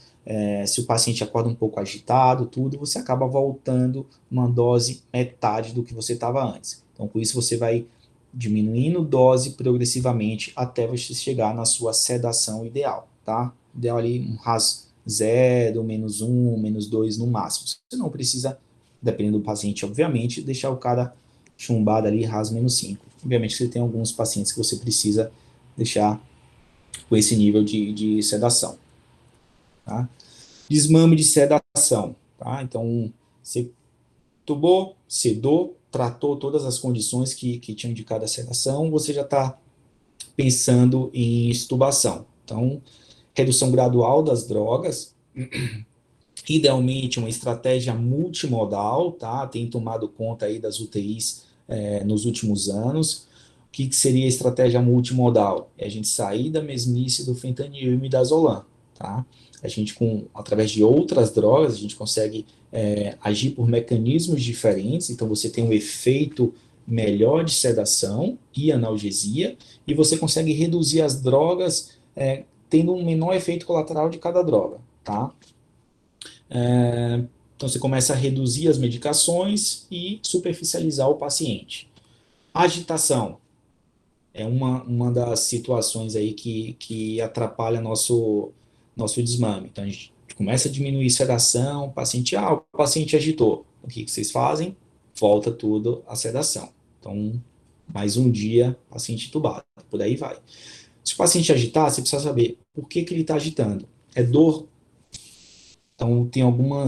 se o paciente acorda um pouco agitado, tudo, você acaba voltando uma dose metade do que você estava antes. Então, com isso, você vai diminuindo dose progressivamente até você chegar na sua sedação ideal, tá? Ideal ali, um RAS 0, -1, -2 no máximo. Você não precisa, dependendo do paciente, obviamente, deixar o cara chumbado ali, RAS -5. Obviamente, você tem alguns pacientes que você precisa deixar com esse nível de sedação, tá? Desmame de sedação, tá? Então, você tubou, sedou, tratou todas as condições que tinham indicado a sedação, você já está pensando em extubação. Então, redução gradual das drogas, idealmente uma estratégia multimodal, tá? Tem tomado conta aí das UTIs nos últimos anos. O que seria a estratégia multimodal? É a gente sair da mesmice do fentanil e midazolam, tá? A gente, através de outras drogas, a gente consegue agir por mecanismos diferentes, então você tem um efeito melhor de sedação e analgesia, e você consegue reduzir as drogas tendo um menor efeito colateral de cada droga, tá? Então, você começa a reduzir as medicações e superficializar o paciente. Agitação é uma das situações aí que atrapalha nosso desmame. Então, a gente começa a diminuir a sedação, o paciente agitou. O que vocês fazem? Volta tudo à sedação. Então, mais um dia, paciente entubado. Por aí vai. Se o paciente agitar, você precisa saber por que ele está agitando. É dor? Então, tem uma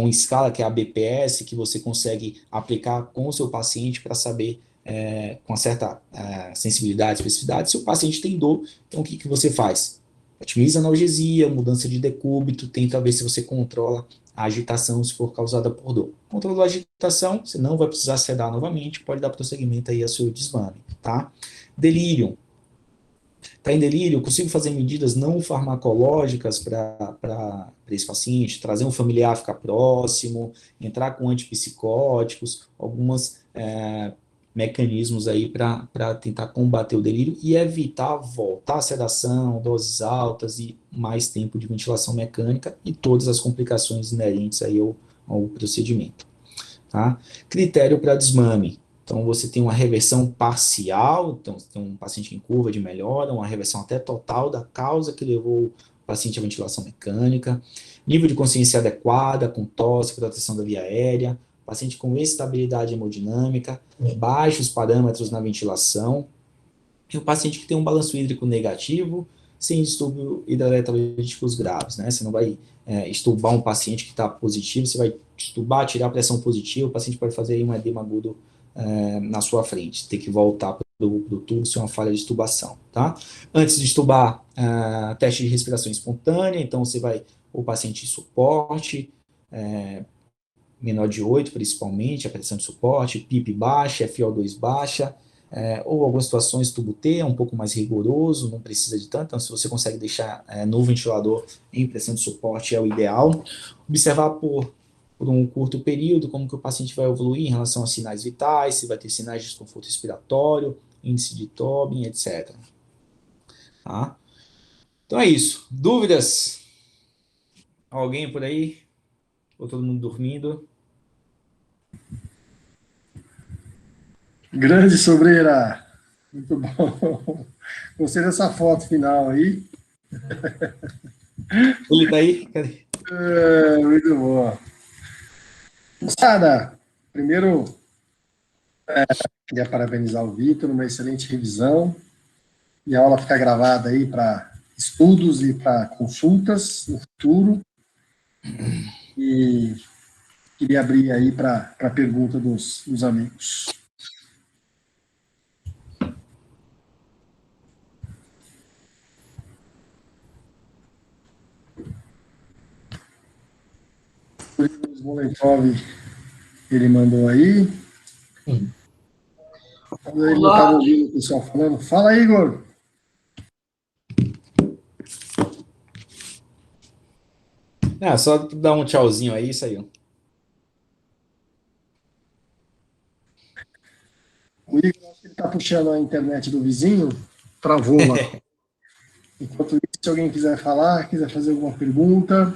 escala que é a BPS, que você consegue aplicar com o seu paciente para saber, com certa sensibilidade, especificidade, se o paciente tem dor. Então, o que você faz? Otimiza a analgesia, mudança de decúbito, tenta ver se você controla a agitação, se for causada por dor. Controlou a agitação, você não vai precisar sedar novamente, pode dar prosseguimento aí ao seu desmame, tá? Delírio. Está em delírio, eu consigo fazer medidas não farmacológicas para esse paciente, trazer um familiar ficar próximo, entrar com antipsicóticos, alguns mecanismos aí para tentar combater o delírio e evitar voltar à sedação, doses altas e mais tempo de ventilação mecânica e todas as complicações inerentes aí ao procedimento. Tá? Critério para desmame. Então, você tem uma reversão parcial, então, você tem um paciente em curva de melhora, uma reversão até total da causa que levou o paciente à ventilação mecânica, nível de consciência adequada, com tosse, proteção da via aérea, paciente com estabilidade hemodinâmica, baixos parâmetros na ventilação, e o paciente que tem um balanço hídrico negativo, sem distúrbio hidroeletrolíticos graves, né? Você não vai estubar um paciente que está positivo, você vai estubar, tirar a pressão positiva, o paciente pode fazer aí um edema agudo na sua frente, ter que voltar para o tubo se é uma falha de estubação, tá? Antes de estubar, teste de respiração espontânea, então você vai, o paciente em suporte, menor de 8 principalmente, a pressão de suporte, PIP baixa, FO2 baixa, ou algumas situações tubo T é um pouco mais rigoroso, não precisa de tanto, então se você consegue deixar no ventilador em pressão de suporte é o ideal. Observar por um curto período como que o paciente vai evoluir em relação a sinais vitais, se vai ter sinais de desconforto respiratório, índice de Tobin, etc. Tá? Então é isso. Dúvidas? Alguém por aí? Ou todo mundo dormindo? Grande Sobreira, muito bom. Gostei dessa foto final aí. Ele tá aí? Cadê? Muito boa. Moçada, primeiro, queria parabenizar o Vitor, uma excelente revisão. E a aula fica gravada aí para estudos e para consultas no futuro. E queria abrir aí para a pergunta dos amigos. O Igor Smolenkov, ele mandou aí. Ele não estava ouvindo o pessoal falando. Fala, Igor. Só dar um tchauzinho aí, isso aí. O Igor, acho que ele está puxando a internet do vizinho, travou lá. Enquanto isso, se alguém quiser falar, quiser fazer alguma pergunta.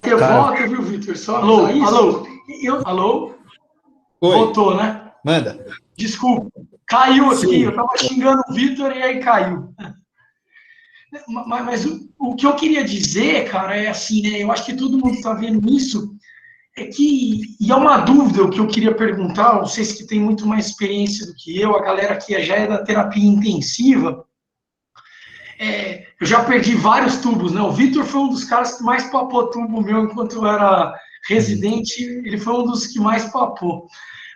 Eu volto, viu, Vitor? Alô, alô, alô? Oi. Voltou, né? Manda. Desculpa, caiu aqui, eu estava xingando o Vitor e aí caiu. Mas o que eu queria dizer, cara, é assim, né? Eu acho que todo mundo está vendo isso, e é uma dúvida o que eu queria perguntar, vocês que têm muito mais experiência do que eu, a galera que já é da terapia intensiva, eu já perdi vários tubos, né? O Vitor foi um dos caras que mais papou tubo meu enquanto eu era residente, ele foi um dos que mais papou.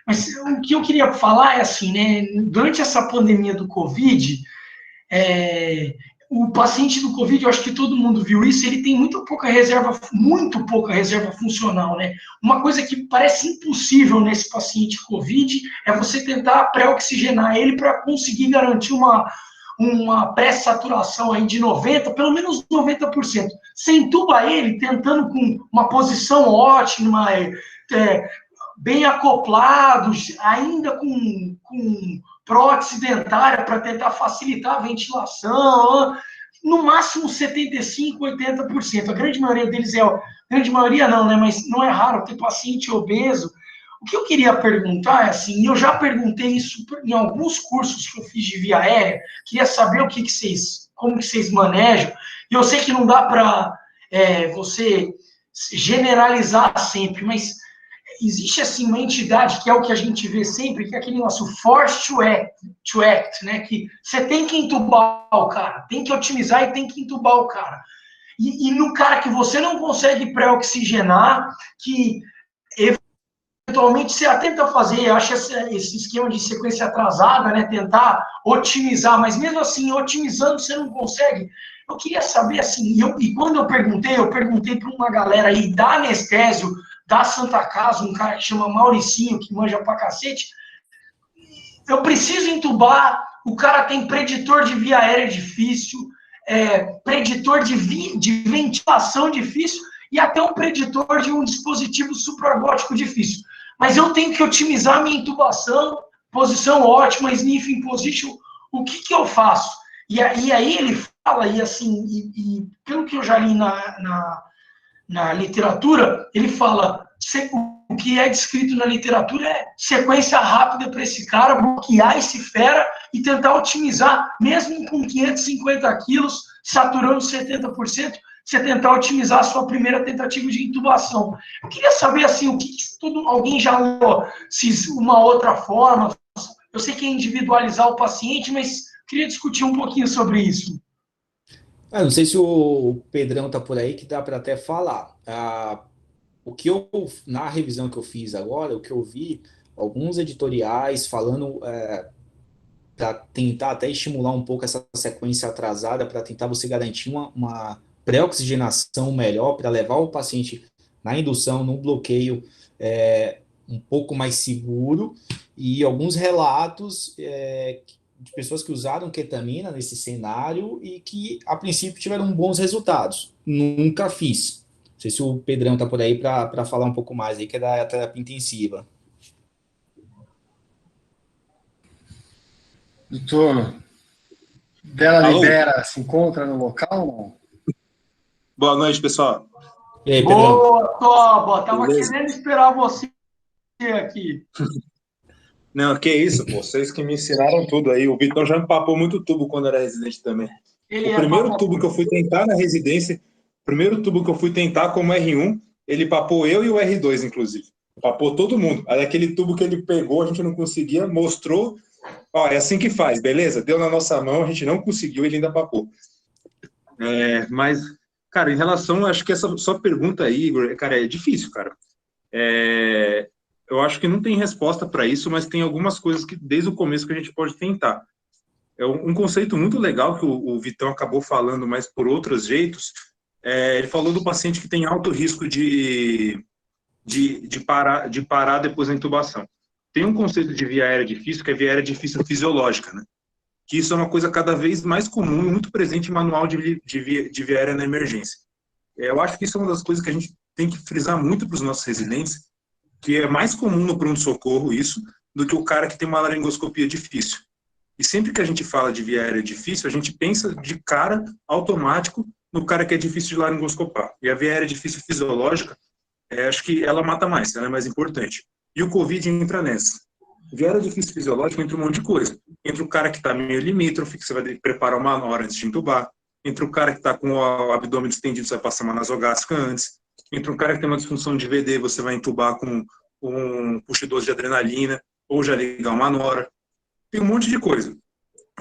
Mas o que eu queria falar é assim, né? Durante essa pandemia do Covid, o paciente do Covid, eu acho que todo mundo viu isso, ele tem muito pouca reserva funcional, né? Uma coisa que parece impossível nesse paciente Covid é você tentar pré-oxigenar ele para conseguir garantir uma pré-saturação aí de 90%, pelo menos 90%. Você entuba ele tentando com uma posição ótima, bem acoplados, ainda com prótese dentária para tentar facilitar a ventilação, no máximo 75%, 80%. A grande maioria deles grande maioria não, né? Mas não é raro ter paciente obeso. O que eu queria perguntar é assim, eu já perguntei isso em alguns cursos que eu fiz de via aérea, queria saber como que vocês manejam, e eu sei que não dá para você generalizar sempre, mas existe assim uma entidade que é o que a gente vê sempre, que é aquele nosso force to act, né? Que você tem que entubar o cara, tem que otimizar e tem que entubar o cara. E no cara que você não consegue pré-oxigenar, que eventualmente você tenta fazer, acha esse esquema de sequência atrasada, né? Tentar otimizar, mas mesmo assim, otimizando, você não consegue. Eu queria saber assim, e quando eu perguntei para uma galera aí da anestésio, da Santa Casa, um cara que chama Mauricinho, que manja pra cacete. Eu preciso entubar, o cara tem preditor de via aérea difícil, preditor de ventilação difícil e até um preditor de um dispositivo supraglótico difícil. Mas eu tenho que otimizar a minha intubação, posição ótima, sniffing position, o que eu faço? E aí ele fala, e assim, pelo que eu já li na literatura, ele fala, o que é descrito na literatura é sequência rápida para esse cara, bloquear esse fera e tentar otimizar, mesmo com 550 quilos, saturando 70%, você tentar otimizar a sua primeira tentativa de intubação. Eu queria saber, assim, alguém já leu, se uma outra forma, eu sei que é individualizar o paciente, mas queria discutir um pouquinho sobre isso. Não sei se o Pedrão tá por aí, que dá para até falar. O que na revisão que eu fiz agora, o que eu vi, alguns editoriais falando para tentar até estimular um pouco essa sequência atrasada, para tentar você garantir uma pré-oxigenação melhor, para levar o paciente na indução, no bloqueio um pouco mais seguro, e alguns relatos de pessoas que usaram ketamina nesse cenário e que, a princípio, tiveram bons resultados. Nunca fiz. Não sei se o Pedrão está por aí para falar um pouco mais aí, que é da terapia intensiva. Doutor, Della Libera se encontra no local? Não? Boa noite, pessoal. E aí, Pedrão? Boa, Toba. Tava querendo esperar você aqui. Não, que isso, pô. Vocês que me ensinaram tudo aí. O Vitão já me papou muito tubo quando era residente também. O primeiro tubo que eu fui tentar na residência, o primeiro tubo que eu fui tentar como R1, ele papou eu e o R2, inclusive. Papou todo mundo. Aí aquele tubo que ele pegou, a gente não conseguia, mostrou. Ó, é assim que faz, beleza? Deu na nossa mão, a gente não conseguiu, ele ainda papou. Mas, cara, em relação, acho que essa sua pergunta aí, Igor, cara, é difícil, cara. Eu acho que não tem resposta para isso, mas tem algumas coisas que, desde o começo, que a gente pode tentar. É um conceito muito legal que o Vitão acabou falando, mas por outros jeitos. Ele falou do paciente que tem alto risco de parar depois da intubação. Tem um conceito de via aérea difícil, que é via aérea difícil fisiológica, né? Que isso é uma coisa cada vez mais comum e muito presente em manual de via aérea na emergência. Eu acho que isso é uma das coisas que a gente tem que frisar muito para os nossos residentes, que é mais comum no pronto-socorro isso, do que o cara que tem uma laringoscopia difícil. E sempre que a gente fala de via aérea difícil, a gente pensa de cara automático no cara que é difícil de laringoscopar. E a via aérea difícil fisiológica, acho que ela mata mais, ela é mais importante. E o Covid entra nessa. Via aérea difícil fisiológica entra um monte de coisa. Entra o cara que está meio limítrofe, que você vai preparar uma hora antes de intubar. Entra o cara que está com o abdômen distendido, você vai passar uma nasogástrica antes. Entra um cara que tem uma disfunção de VD, você vai intubar com um push-12 de adrenalina, ou já ligar uma nora. Tem um monte de coisa.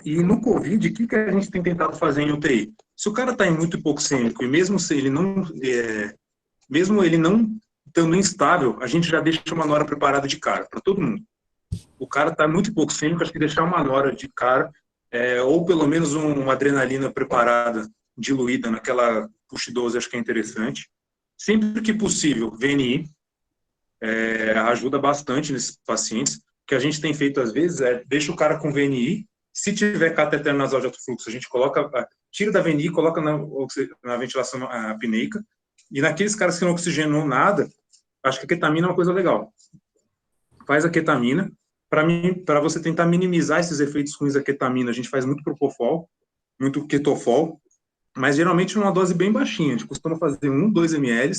E no Covid, o que a gente tem tentado fazer em UTI? Se o cara está em muito hipoxêmico, e mesmo se ele não, mesmo ele não estando instável, a gente já deixa uma nora preparada de cara, para todo mundo. O cara está muito hipoxêmico, acho que deixar uma nora de cara, ou pelo menos uma adrenalina preparada, diluída naquela push-12, acho que é interessante. Sempre que possível, VNI, ajuda bastante nesses pacientes. O que a gente tem feito às vezes deixa o cara com VNI, se tiver cateter nasal de alto fluxo, a gente tira da VNI, coloca na ventilação apneica, e naqueles caras que não oxigenam nada, acho que a ketamina é uma coisa legal. Faz a ketamina, para você tentar minimizar esses efeitos ruins da ketamina, a gente faz muito propofol, muito ketofol, mas geralmente numa dose bem baixinha, a gente costuma fazer 1, 2 ml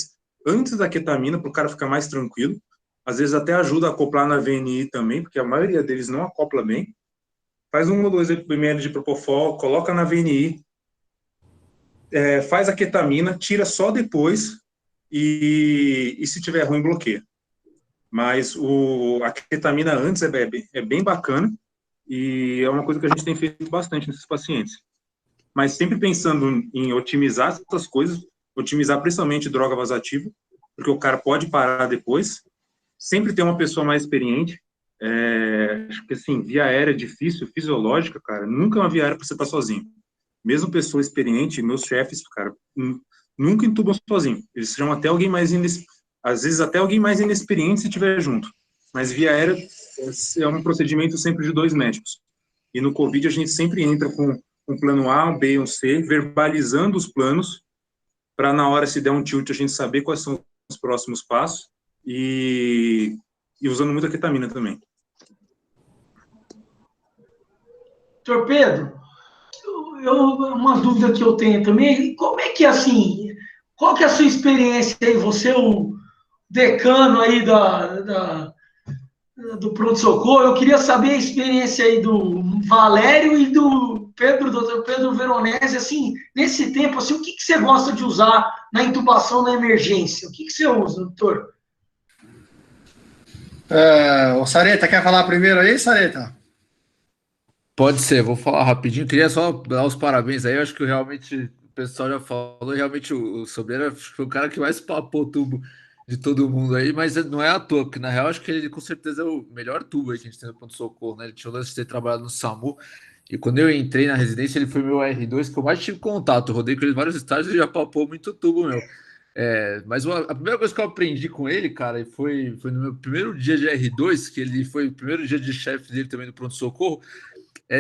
antes da ketamina, para o cara ficar mais tranquilo. Às vezes até ajuda a acoplar na VNI também, porque a maioria deles não acopla bem. Faz 1 ou 2 ml de propofol, coloca na VNI, faz a ketamina, tira só depois, e se tiver ruim, bloqueia. Mas a ketamina antes é bem bacana, e é uma coisa que a gente tem feito bastante nesses pacientes. Mas sempre pensando em otimizar essas coisas, otimizar principalmente droga vasoativa, porque o cara pode parar depois. Sempre tem uma pessoa mais experiente. Acho que assim, via aérea difícil, fisiológica, cara, nunca é uma via aérea para você estar sozinho. Mesmo pessoa experiente, meus chefes, cara, nunca entubam sozinho. Eles chamam até alguém mais às vezes até alguém mais inexperiente se estiver junto. Mas via aérea é um procedimento sempre de 2 médicos. E no Covid a gente sempre entra com um plano A, um B e um C, verbalizando os planos, para na hora, se der um tilt, a gente saber quais são os próximos passos, e usando muita ketamina também. Doutor Pedro, uma dúvida que eu tenho também, como é que, assim, qual que é a sua experiência aí, você é o decano aí do pronto-socorro, eu queria saber a experiência aí do Valério e do Dr. Pedro Veronese, assim, nesse tempo, assim, o que você gosta de usar na intubação na emergência? O que você usa, doutor? O Sareta, quer falar primeiro aí, Sareta? Pode ser, vou falar rapidinho. Queria só dar os parabéns aí. Eu acho que realmente o pessoal já falou. Realmente o Sobreira foi o cara que mais papou tubo de todo mundo aí, mas não é à toa, porque na real acho que ele com certeza é o melhor tubo aí que a gente tem no pronto-socorro, né? Ele tinha o lance de ter trabalhado no SAMU. E quando eu entrei na residência, ele foi meu R2, que eu mais tive contato. Eu rodei com ele em vários estágios e já papou muito tubo, meu. Mas a primeira coisa que eu aprendi com ele, cara, foi no meu primeiro dia de R2, que ele foi o primeiro dia de chefe dele também no pronto-socorro.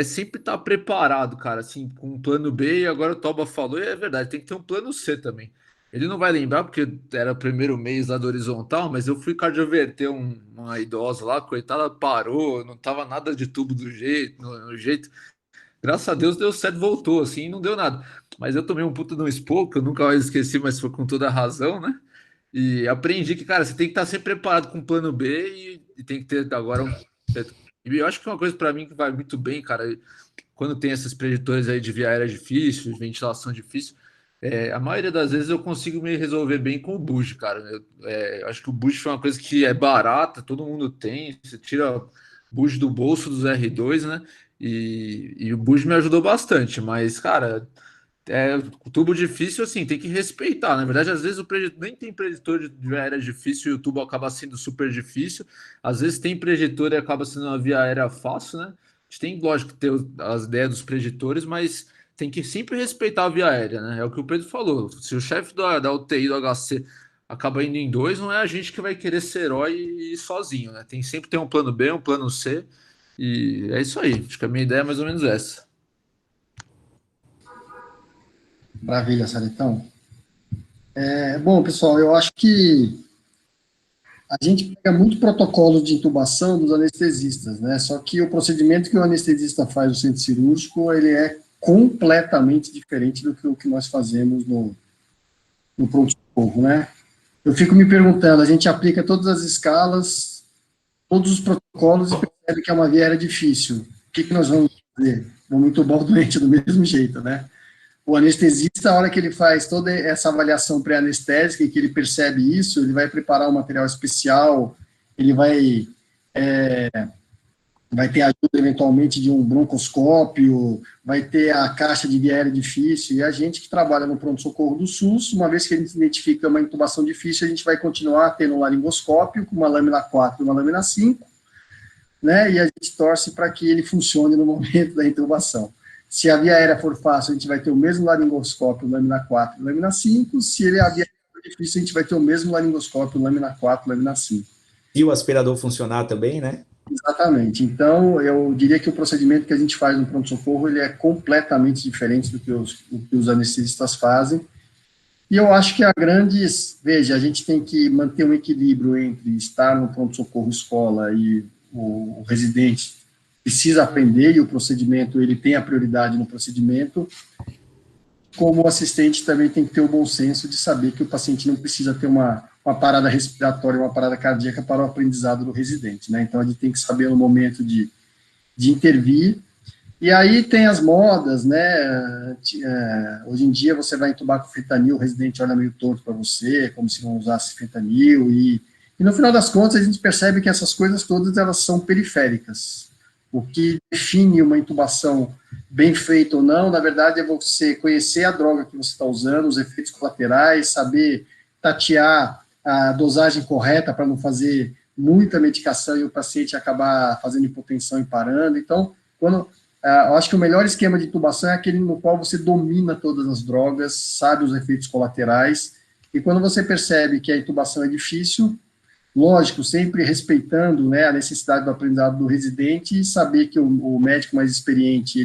Sempre estar preparado, cara, assim, com um plano B, e agora o Toba falou, e é verdade, tem que ter um plano C também. Ele não vai lembrar, porque era o primeiro mês lá do horizontal, mas eu fui cardioverter uma idosa lá, coitada, parou, não tava nada de tubo do jeito, no jeito. Graças a Deus deu certo, voltou, assim, e não deu nada. Mas eu tomei um puta de um esporro, que eu nunca mais esqueci, mas foi com toda a razão, né? E aprendi que, cara, você tem que estar sempre preparado com o plano B e tem que ter agora um. E eu acho que uma coisa para mim que vai muito bem, cara, quando tem esses preditores aí de via aérea difícil, de ventilação difícil, a maioria das vezes eu consigo me resolver bem com o boost, cara. Eu acho que o boost foi uma coisa que é barata, todo mundo tem, você tira buge do bolso dos R2, né? E o buge me ajudou bastante, mas, cara, tubo difícil, assim, tem que respeitar. Na verdade, às vezes o preditor nem tem preditor de via aérea difícil e o tubo acaba sendo super difícil. Às vezes tem preditor e acaba sendo uma via aérea fácil, né? A gente tem, lógico, que ter as ideias dos preditores, mas tem que sempre respeitar a via aérea, né? É o que o Pedro falou. Se o chefe da UTI do HC acaba indo em dois, não é a gente que vai querer ser herói e ir sozinho, né? Tem sempre tem um plano B, um plano C, e é isso aí. Acho que a minha ideia é mais ou menos essa. Maravilha, Saletão. Bom, pessoal, eu acho que a gente pega muito protocolo de intubação dos anestesistas, né? Só que o procedimento que o anestesista faz no centro cirúrgico, ele é completamente diferente do que o que nós fazemos no pronto-socorro, né? Eu fico me perguntando, a gente aplica todas as escalas, todos os protocolos e percebe que é uma via aérea difícil. O que nós vamos fazer? Vamos entubar o doente do mesmo jeito, né? O anestesista, a hora que ele faz toda essa avaliação pré-anestésica e que ele percebe isso, ele vai preparar um material especial, ele vai ter ajuda eventualmente de um broncoscópio, vai ter a caixa de via aérea difícil, e a gente que trabalha no pronto-socorro do SUS, uma vez que a gente identifica uma intubação difícil, a gente vai continuar tendo um laringoscópio com uma lâmina 4 e uma lâmina 5, né, e a gente torce para que ele funcione no momento da intubação. Se a via aérea for fácil, a gente vai ter o mesmo laringoscópio, lâmina 4 e lâmina 5. Se a via aérea for difícil, a gente vai ter o mesmo laringoscópio, lâmina 4 e lâmina 5. E o aspirador funcionar também, né? Exatamente. Então, eu diria que o procedimento que a gente faz no pronto-socorro, ele é completamente diferente do que os anestesistas fazem. E eu acho que veja, a gente tem que manter um equilíbrio entre estar no pronto-socorro escola e o residente precisa aprender, e o procedimento, ele tem a prioridade no procedimento, como o assistente também tem que ter o bom senso de saber que o paciente não precisa ter uma parada respiratória, uma parada cardíaca para o aprendizado do residente, né? Então, a gente tem que saber no momento de intervir. E aí tem as modas, né? Hoje em dia, você vai entubar com fentanil, o residente olha meio torto para você, como se não usasse fentanil, e no final das contas, a gente percebe que essas coisas todas, elas são periféricas. O que define uma intubação bem feita ou não, na verdade, é você conhecer a droga que você está usando, os efeitos colaterais, saber tatear a dosagem correta para não fazer muita medicação e o paciente acabar fazendo hipotensão e parando. Então, eu acho que o melhor esquema de intubação é aquele no qual você domina todas as drogas, sabe os efeitos colaterais, e quando você percebe que a intubação é difícil, lógico, sempre respeitando, né, a necessidade do aprendizado do residente e saber que o médico mais experiente,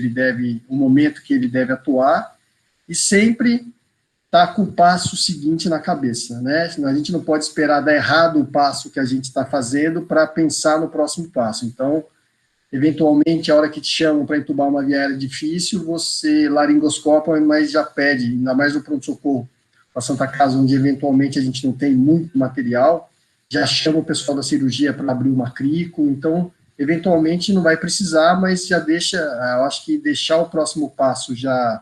o momento que ele deve atuar, e sempre estar com o passo seguinte na cabeça, né? A gente não pode esperar dar errado o passo que a gente está fazendo para pensar no próximo passo. Então, eventualmente, a hora que te chamam para entubar uma via aérea difícil, você laringoscopa, mas já pede, ainda mais no pronto-socorro, para Santa Casa, onde eventualmente a gente não tem muito material, já chama o pessoal da cirurgia para abrir uma crico, então, eventualmente não vai precisar, mas já deixa, eu acho que deixar o próximo passo já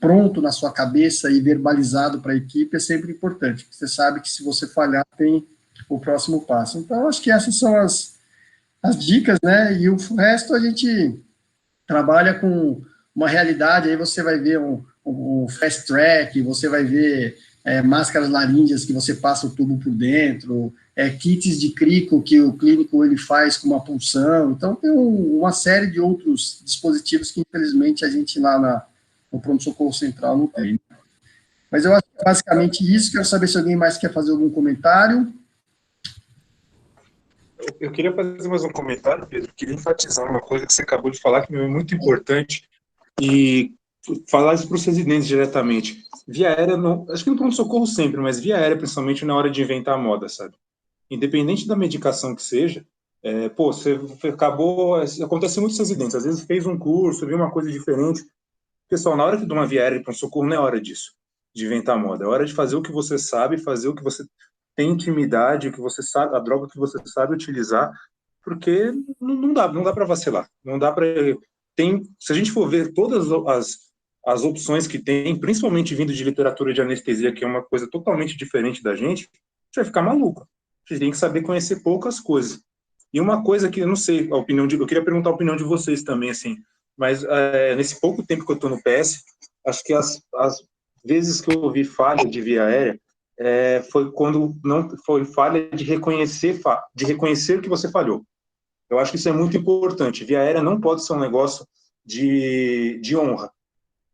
pronto na sua cabeça e verbalizado para a equipe é sempre importante, porque você sabe que se você falhar, tem o próximo passo. Então, acho que essas são as dicas, né, e o resto a gente trabalha com uma realidade, aí você vai ver um fast track, você vai ver máscaras laríngeas que você passa o tubo por dentro, kits de crico que o clínico ele faz com uma punção, então tem uma série de outros dispositivos que infelizmente a gente lá no pronto-socorro central não tem. Mas eu acho que é basicamente isso, quero saber se alguém mais quer fazer algum comentário. Eu queria fazer mais um comentário, Pedro, queria enfatizar uma coisa que você acabou de falar, que é muito importante, e falar isso para os residentes diretamente. Via aérea, acho que no pronto-socorro sempre, mas via aérea, principalmente na hora de inventar a moda, sabe? Independente da medicação que seja, você acabou... Acontece muitos residentes, às vezes fez um curso, viu uma coisa diferente. Pessoal, na hora de uma via aérea de pronto-socorro, não é hora disso, de inventar a moda. É hora de fazer o que você sabe, fazer o que você tem intimidade, o que você sabe, a droga que você sabe utilizar, porque não dá para vacilar. Não dá para... Se a gente for ver todas as opções que tem, principalmente vindo de literatura de anestesia, que é uma coisa totalmente diferente da gente vai ficar maluco. A gente tem que saber conhecer poucas coisas. E uma coisa que eu não sei, eu queria perguntar a opinião de vocês também, assim, mas nesse pouco tempo que eu estou no PS, acho que as vezes que eu vi falha de via aérea, foi quando não foi falha de reconhecer que você falhou. Eu acho que isso é muito importante. Via aérea não pode ser um negócio de honra,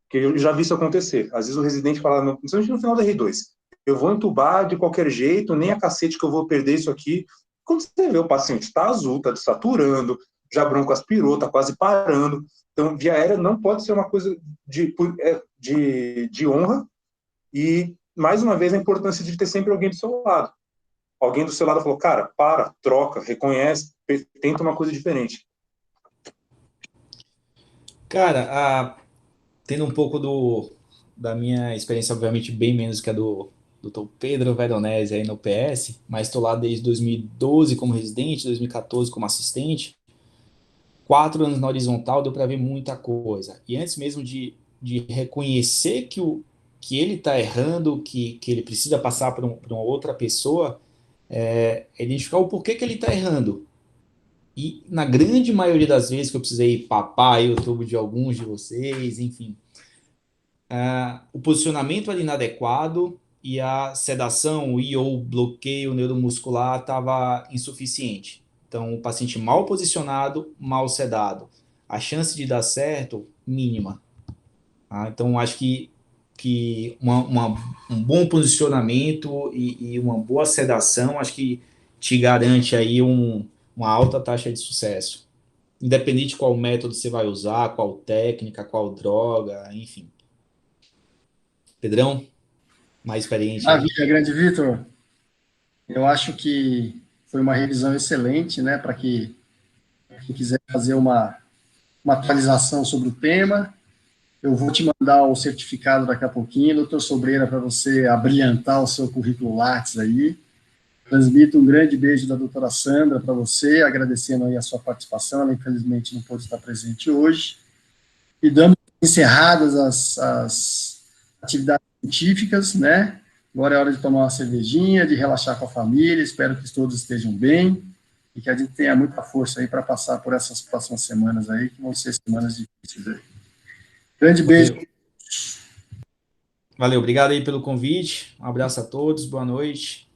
porque eu já vi isso acontecer. Às vezes o residente fala, principalmente no final da R2, eu vou entubar de qualquer jeito, nem a cacete que eu vou perder isso aqui. Quando você vê o paciente está azul, está desaturando, já bronco aspirou, está quase parando. Então, via aérea não pode ser uma coisa de honra. E, mais uma vez, a importância de ter sempre alguém do seu lado. Alguém do seu lado falou, cara, para, troca, reconhece, tenta uma coisa diferente. Cara, tendo um pouco da minha experiência, obviamente bem menos que a do Dr. Pedro Veronese aí no PS, mas estou lá desde 2012 como residente, 2014 como assistente, 4 anos na horizontal, deu para ver muita coisa. E antes mesmo de reconhecer que ele está errando, que ele precisa passar para uma outra pessoa, identificar o porquê que ele está errando. E na grande maioria das vezes que eu precisei papar aí o tubo de alguns de vocês, enfim, o posicionamento era inadequado e a sedação ou bloqueio neuromuscular estava insuficiente. Então, o paciente mal posicionado, mal sedado. A chance de dar certo, mínima. Então, acho que um bom posicionamento e uma boa sedação, acho que te garante aí uma alta taxa de sucesso. Independente de qual método você vai usar, qual técnica, qual droga, enfim. Pedrão, mais experiente aí. Maravilha, grande Vitor. Eu acho que foi uma revisão excelente, né, para quem quiser fazer uma atualização sobre o tema. Eu vou te mandar o certificado daqui a pouquinho, doutor Sobreira, para você abrilhantar o seu currículo Lattes aí. Transmito um grande beijo da doutora Sandra para você, agradecendo aí a sua participação, ela infelizmente não pôde estar presente hoje. E damos encerradas as atividades científicas, né? Agora é hora de tomar uma cervejinha, de relaxar com a família, espero que todos estejam bem e que a gente tenha muita força aí para passar por essas próximas semanas aí, que vão ser semanas difíceis aí. Grande beijo. Valeu, obrigado aí pelo convite, um abraço a todos, boa noite.